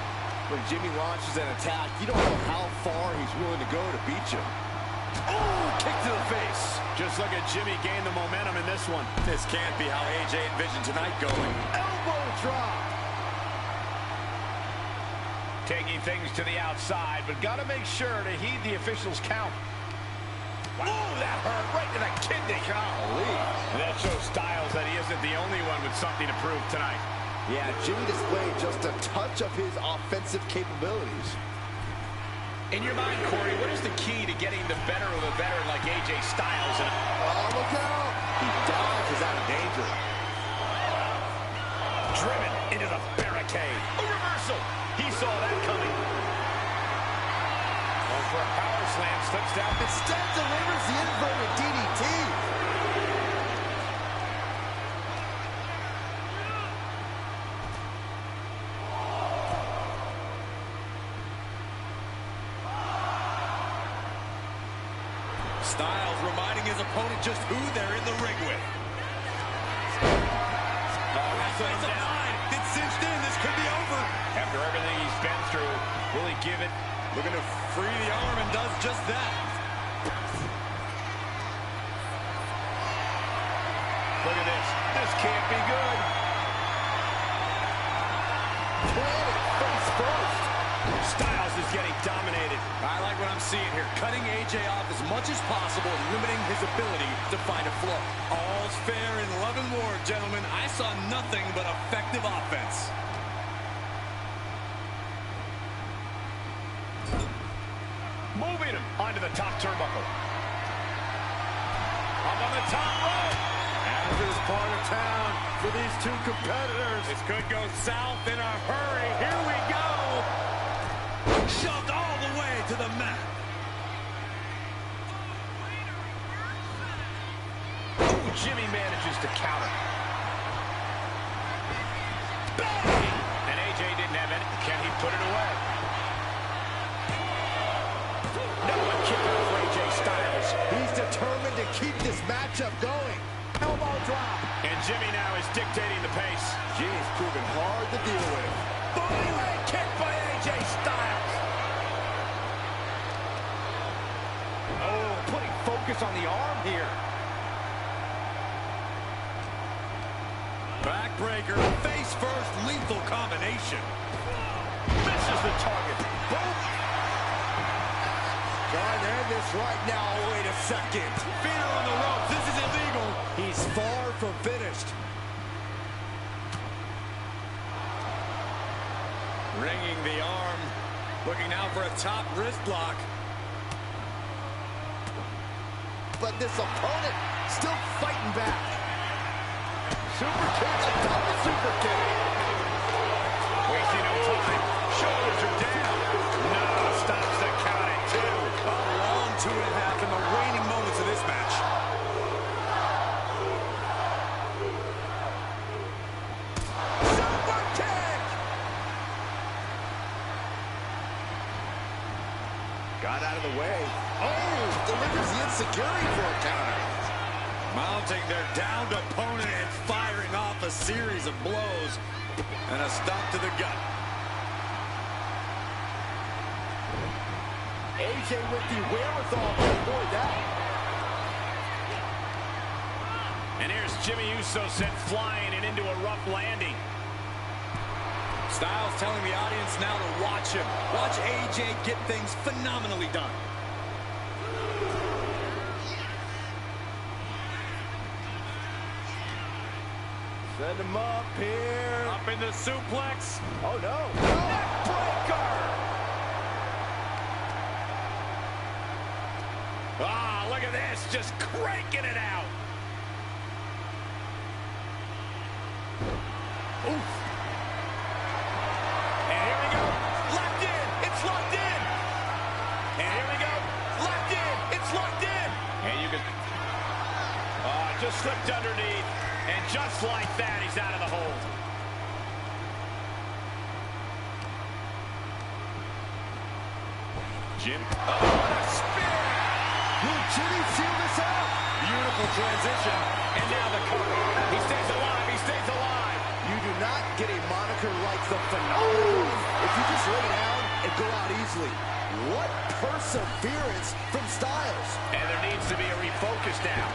When Jimmy launches an attack, you don't know how far he's willing to go to beat you. Oh, kick to the face. Just look at Jimmy gain the momentum in this one. This can't be how AJ envisioned tonight going. Elbow drop. Taking things to the outside, but got to make sure to heed the officials' count. Wow. Oh, that hurt right to the kidney. Golly. That shows Styles that he isn't the only one with something to prove tonight. Yeah, Jimmy displayed just a touch of his offensive capabilities. In your mind, Corey, what is the key to getting the better of a veteran like AJ Styles? Oh, look out! He dodges out of danger. Driven into the barricade. A reversal. He saw that coming. Going for a power slam, slips down. Instead delivers the inverted DDT. Styles reminding his opponent just who they're in the ring with. It's a line. It's cinched in. This could be over. After everything he's been through, will he give it? Looking to free the arm and does just that. Look at this. This can't be good. Planted face first. Styles is getting dominated. I like what I'm seeing here. Cutting AJ off as much as possible and limiting his ability to find a flow. All's fair in love and war, gentlemen. I saw nothing but effective offense. Moving him onto the top turnbuckle. Up on the top rope. As is part of town for these two competitors. This could go south in a hurry. Here we go. Shoved all the way to the mat. Ooh, Jimmy manages to counter. Bang! And AJ didn't have any. Can he put it away? No one kicked out for AJ Styles. He's determined to keep this matchup going. Elbow drop. And Jimmy now is dictating the pace. Jimmy's proven hard to deal with. Body leg kick by AJ Styles. Oh, putting focus on the arm here. Backbreaker, face first, lethal combination. Misses the target. Boom. Trying to end this right now. Wait a second. Feet are on the ropes. This is illegal. He's far from finished. Ringing the arm. Looking now for a top wrist block. But this opponent still fighting back. Super kick, a double super kick. Wasting no time. Shoulders are down. No, stops the count at 2. A long 2.5 in the waning moments of this match. Super kick. Got out of the way. Oh, delivers the insecurity for a counter. Mounting their downed opponent and firing off a series of blows. And a stop to the gut. AJ with the wherewithal to avoid that. And here's Jimmy Uso sent flying and into a rough landing. Styles telling the audience now to watch him. Watch AJ get things phenomenally done. Send him up here. Up in the suplex. Oh, no. Neckbreaker. Ah, look at this. Just cranking it out. Oof. And here we go. Locked in. It's locked in. And here we go. Locked in. It's locked in. And you can... just slipped underneath. And just like that, he's out of the hold. Jim. Oh, what a spear! Will Jimmy seal this out? Beautiful transition. And now the cover. He stays alive. He stays alive. You do not get a moniker like the Phenomenal if you just lay down and go out easily. What perseverance from Styles. And there needs to be a refocus now.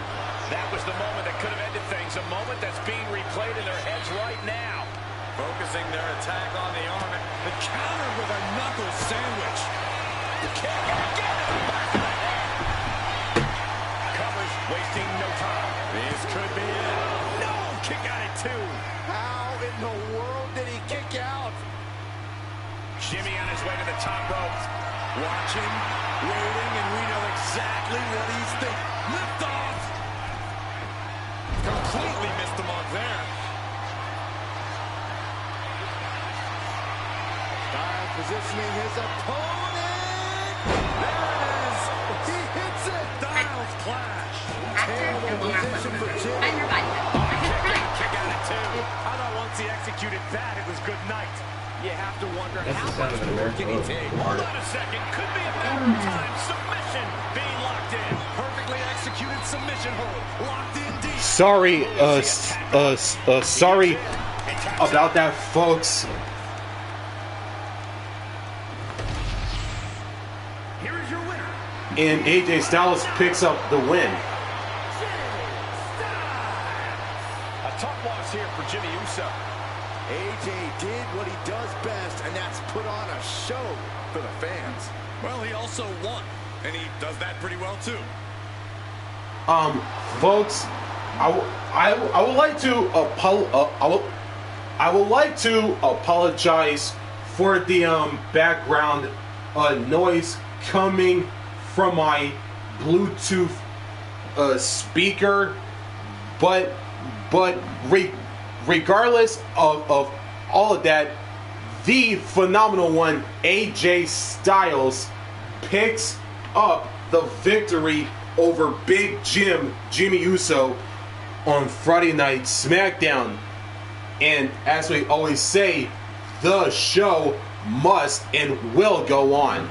That was the moment that could have ended things, a moment that's being replayed in their heads right now. Focusing their attack on the arm. The counter with a knuckle sandwich. The kick again to the back of the head. Covers, wasting no time. This could be it. No, kick out at 2. How in the world did he kick out? Jimmy on his way to the top rope. Watching, waiting, and we know exactly what he's thinking. Lift off. Completely missed the mark there. Styles positioning his opponent. There it is. He hits it. Styles clash. Terrible position for Jimmy. Kick out at 2. I thought once he executed that, it was good night. You have to wonder That's how the sound much of an more can he American take. Hold on a second. Could be a matter of time. Submission being locked in. Perfectly executed submission hold. Locked in deep. Sorry, sorry about that, folks. Here is your winner. And AJ Styles picks up the win. A tough loss here for Jimmy Uso. AJ did what he does best, and that's put on a show for the fans. Well, he also won, and he does that pretty well too. Folks, I would like to apologize for the background noise coming from my Bluetooth speaker, but regardless of all of that, the phenomenal one, AJ Styles, picks up the victory over Big Jimmy Uso on Friday Night SmackDown. And as we always say, the show must and will go on.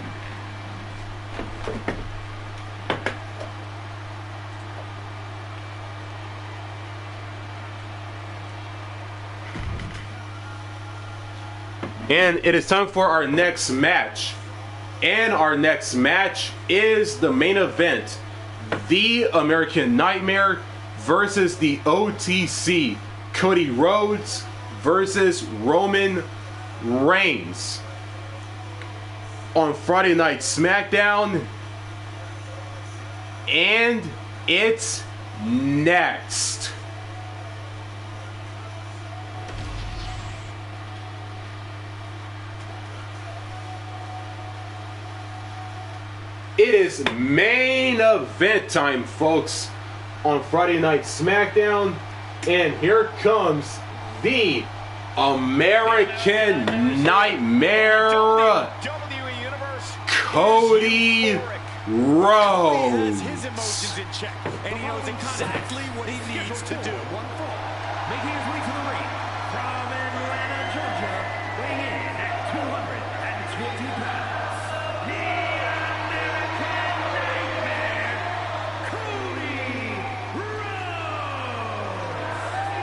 And it is time for our next match. And our next match is the main event. The American Nightmare versus the OTC. Cody Rhodes versus Roman Reigns. On Friday Night SmackDown. And it's next. It is main event time, folks, on Friday Night SmackDown. And here comes the American Nightmare, WWE Universe, He Cody has his Rhodes. emotions in check, and he knows exactly what he needs to do. Making his way to the ring from Atlanta, Georgia, weighing in at 220 pounds, the American Nightmare, Cody Rhodes.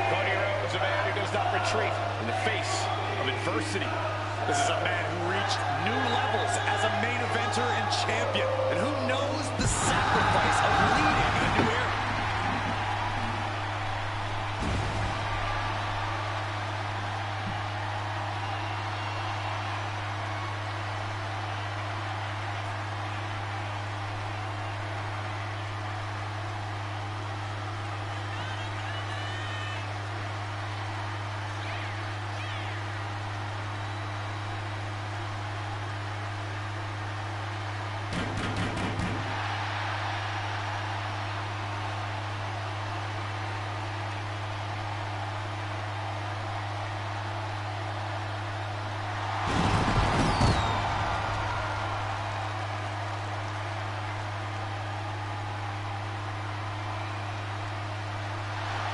Cody Rhodes, a man who does not retreat in the face of adversity. This is a man who reached new levels as a main eventer and champion, and who knows the sacrifice of leading in a new era.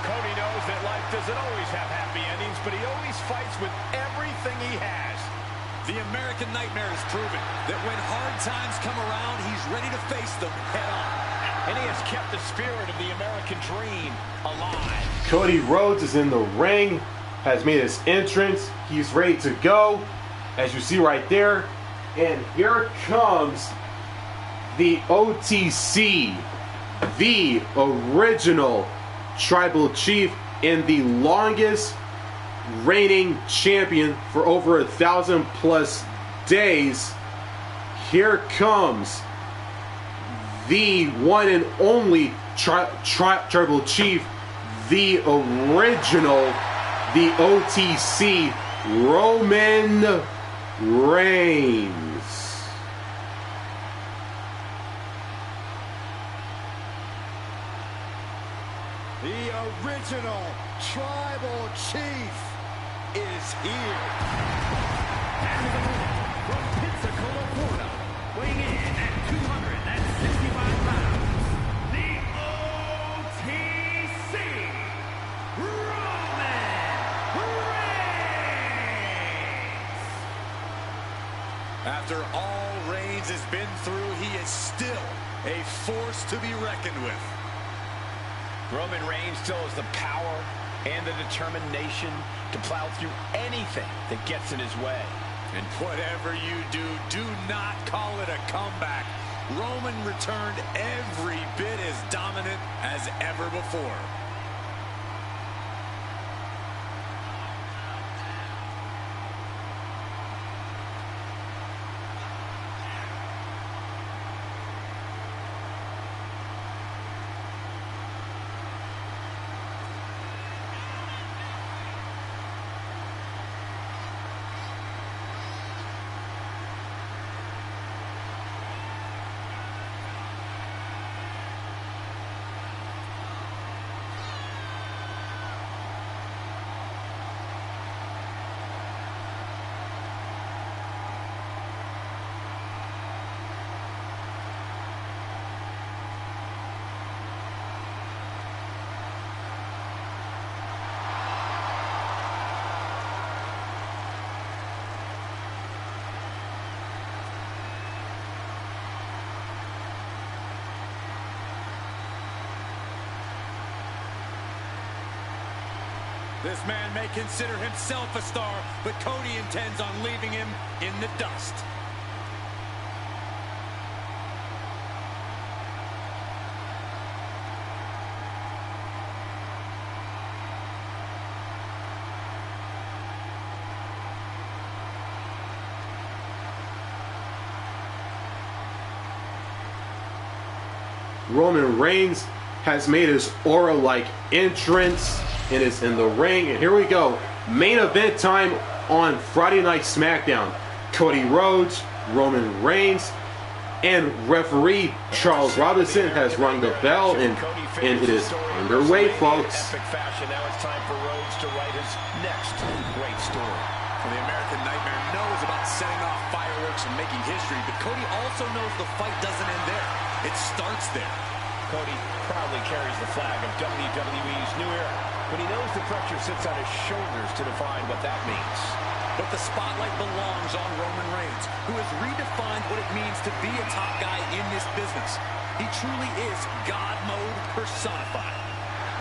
Cody knows that life doesn't always have happy endings, but he always fights with everything he has. The American Nightmare has proven that when hard times come around, he's ready to face them head on. And he has kept the spirit of the American dream alive. Cody Rhodes is in the ring has made his entrance. He's ready to go, as you see right there. And here comes the OTC, the original Tribal Chief and the longest reigning champion for over 1,000+ days. Here comes the one and only Tribal Chief, the original, the OTC, Roman Reigns. The original Tribal Chief is here. From Pensacola, Florida, weighing in at 265 pounds, the OTC, Roman Reigns. After all Reigns has been through, he is still a force to be reckoned with. Roman Reigns still has the power and the determination to plow through anything that gets in his way. And whatever you do, do not call it a comeback. Roman returned every bit as dominant as ever before. This man may consider himself a star, but Cody intends on leaving him in the dust. Roman Reigns has made his aura-like entrance and is in the ring. And here we go. Main event time on Friday Night SmackDown. Cody Rhodes, Roman Reigns, and referee Charles Robinson has rung the bell, and it is underway, folks. Epic fashion. Now it's time for Rhodes to write his next great story. The American Nightmare knows about setting off fireworks and making history, but Cody also knows the fight doesn't end there. It starts there. Cody proudly carries the flag of WWE's new era, but he knows the pressure sits on his shoulders to define what that means. But the spotlight belongs on Roman Reigns, who has redefined what it means to be a top guy in this business. He truly is God mode personified.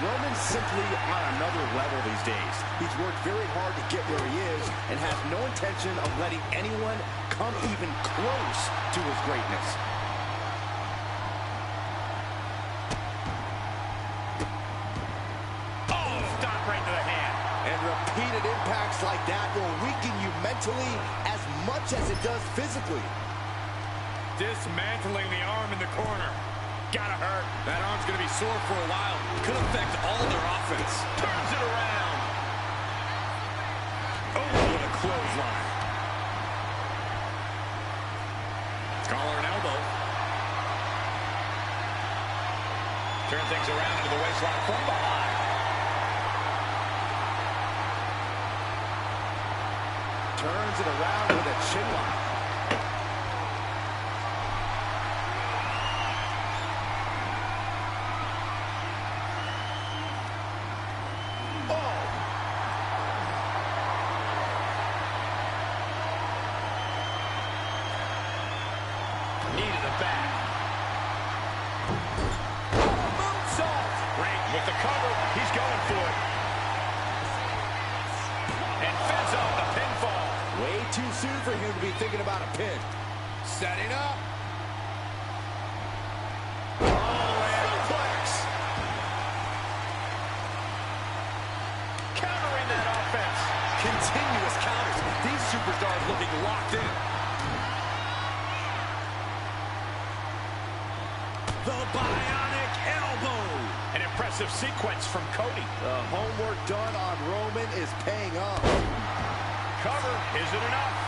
Roman's simply on another level these days. He's worked very hard to get where he is and has no intention of letting anyone come even close to his greatness. Repeated impacts like that will weaken you mentally as much as it does physically. Dismantling the arm in the corner. Gotta hurt. That arm's gonna be sore for a while. Could affect all their offense. Turns it around. Oh, what a clothesline. Collar and elbow. Turn things around into the waistline from behind. Turns it around with a chin lock. Oh! Knee to the back. Moonsault! Reigns with the cover. He's going for it. be thinking about a pin. Setting up. Countering that offense. Continuous counters. These superstars looking locked in. The bionic elbow. An impressive sequence from Cody. The homework done on Roman is paying off. Cover. Is it enough?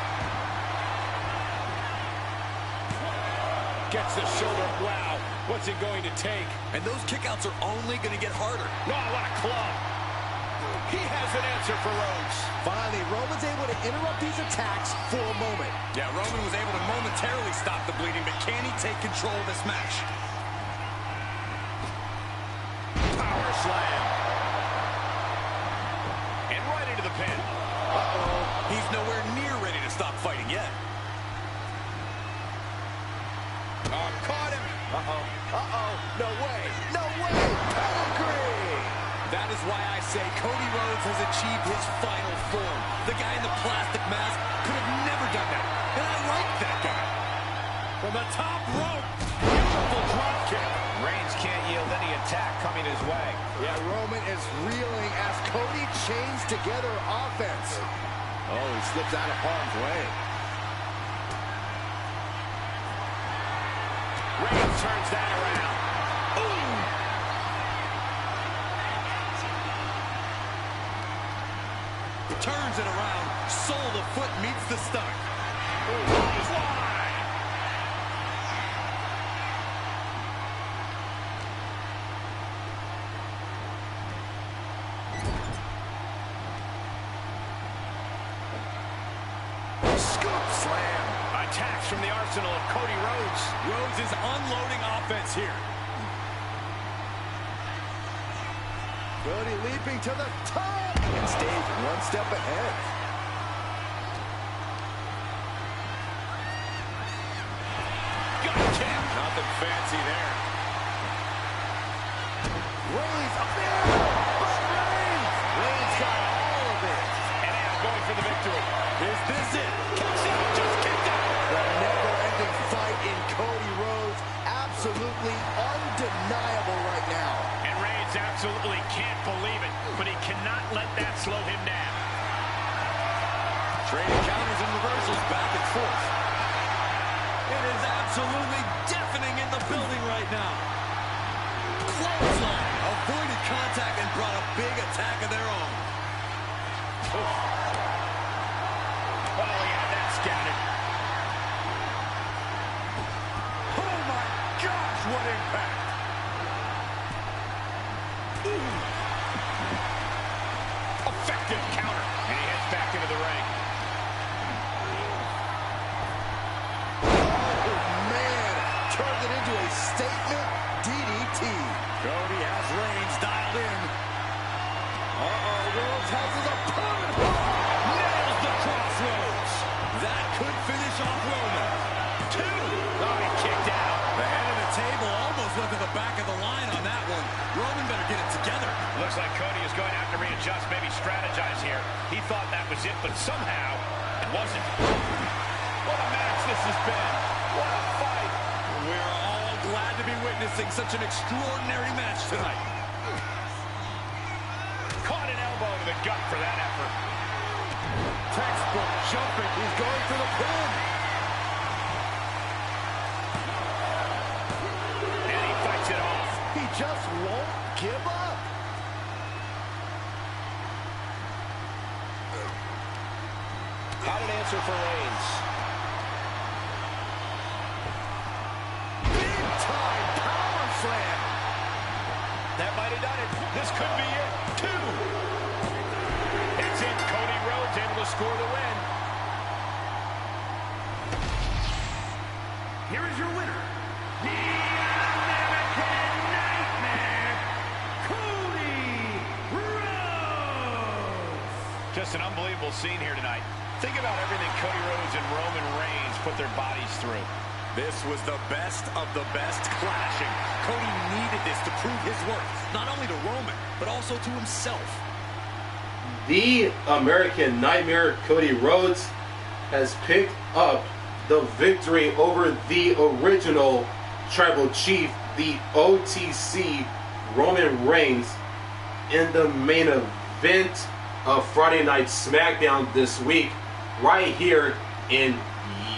Gets the shoulder. Wow. What's it going to take? And those kickouts are only going to get harder. No, what a club. He has an answer for Rhodes. Finally, Roman's able to interrupt these attacks for a moment. Yeah, Roman was able to momentarily stop the bleeding, but can he take control of this match? Power slam. And right into the pin. Uh-oh. He's nowhere near ready to stop fighting yet. Oh, caught him. Uh-oh. Uh-oh. No way. No way. Pedigree. That is why I say Cody Rhodes has achieved his final form. The guy in the plastic mask could have never done that. And I like that guy. From the top rope. Beautiful drop kick. Reigns can't yield any attack coming his way. Yeah, Roman is reeling as Cody chains together offense. Oh, he slips out of harm's way. Reigns turns that around. Ooh. Turns it around. Sole of the foot meets the stomach. Fly. Scoop slam. Attacks from the arsenal of Cody Rhodes. Rhodes is unloading offense here. Cody leaping to the top and stays one step ahead. Gotcha. Nothing fancy there. Reigns up there. But Reigns got all of it. And now going for the victory. Is this it? Kicks out, just kicked out. The never-ending fight in Cody Rhodes, absolutely undeniable right now. And Reigns absolutely can't believe it, but he cannot let that slow him down. Trading counters and reversals back and forth. It is absolutely deafening in the building right now. Clothesline. Avoided contact and brought a big attack of their own. Oh, yeah, that's scattered. Oh my gosh, what impact! Effective counter. And he heads back into the ring. Oh, man. Turned it into a statement DDT. Cody has Reigns dialed in. Uh-oh, Rhodes has his opponent. Nails the crossroads. That could finish off Roman. Two. Oh, he kicked out. The head of the table almost went to the back of the line on that one. Roman better get it together. Looks like Cody is going to have to readjust, maybe strategize here. He thought that was it, but somehow it wasn't. What a match this has been. What a fight. We're all glad to be witnessing such an extraordinary match tonight. Caught an elbow to the gut for that effort. Textbook jumping. He's going for the pin. And he fights it off. He just won't give up. Had an answer for Reigns. Big time power slam. That might have done it. This could be it. Two. It's in. Cody Rhodes able to score the win. Here is your winner, the American Nightmare, Cody Rhodes. Just an unbelievable scene here tonight. Think about everything Cody Rhodes and Roman Reigns put their bodies through. This was the best of the best clashing. Cody needed this to prove his worth, not only to Roman, but also to himself. The American Nightmare, Cody Rhodes, has picked up the victory over the original Tribal Chief, the OTC Roman Reigns, in the main event of Friday Night SmackDown this week, right here in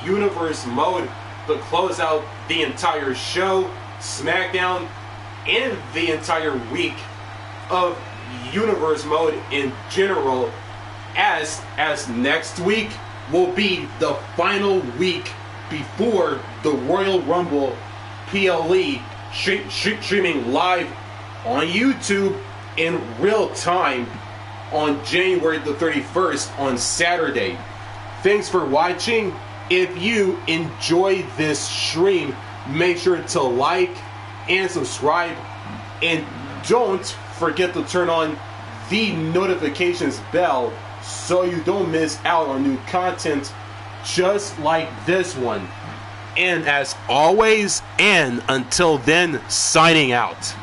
Universe Mode, to close out the entire show, SmackDown, and the entire week of Universe Mode in general, as next week will be the final week before the Royal Rumble PLE, streaming live on YouTube in real time on January the 31st on Saturday. Thanks for watching. If you enjoy this stream, make sure to like and subscribe, and don't forget to turn on the notifications bell so you don't miss out on new content just like this one. And as always, and until then, signing out.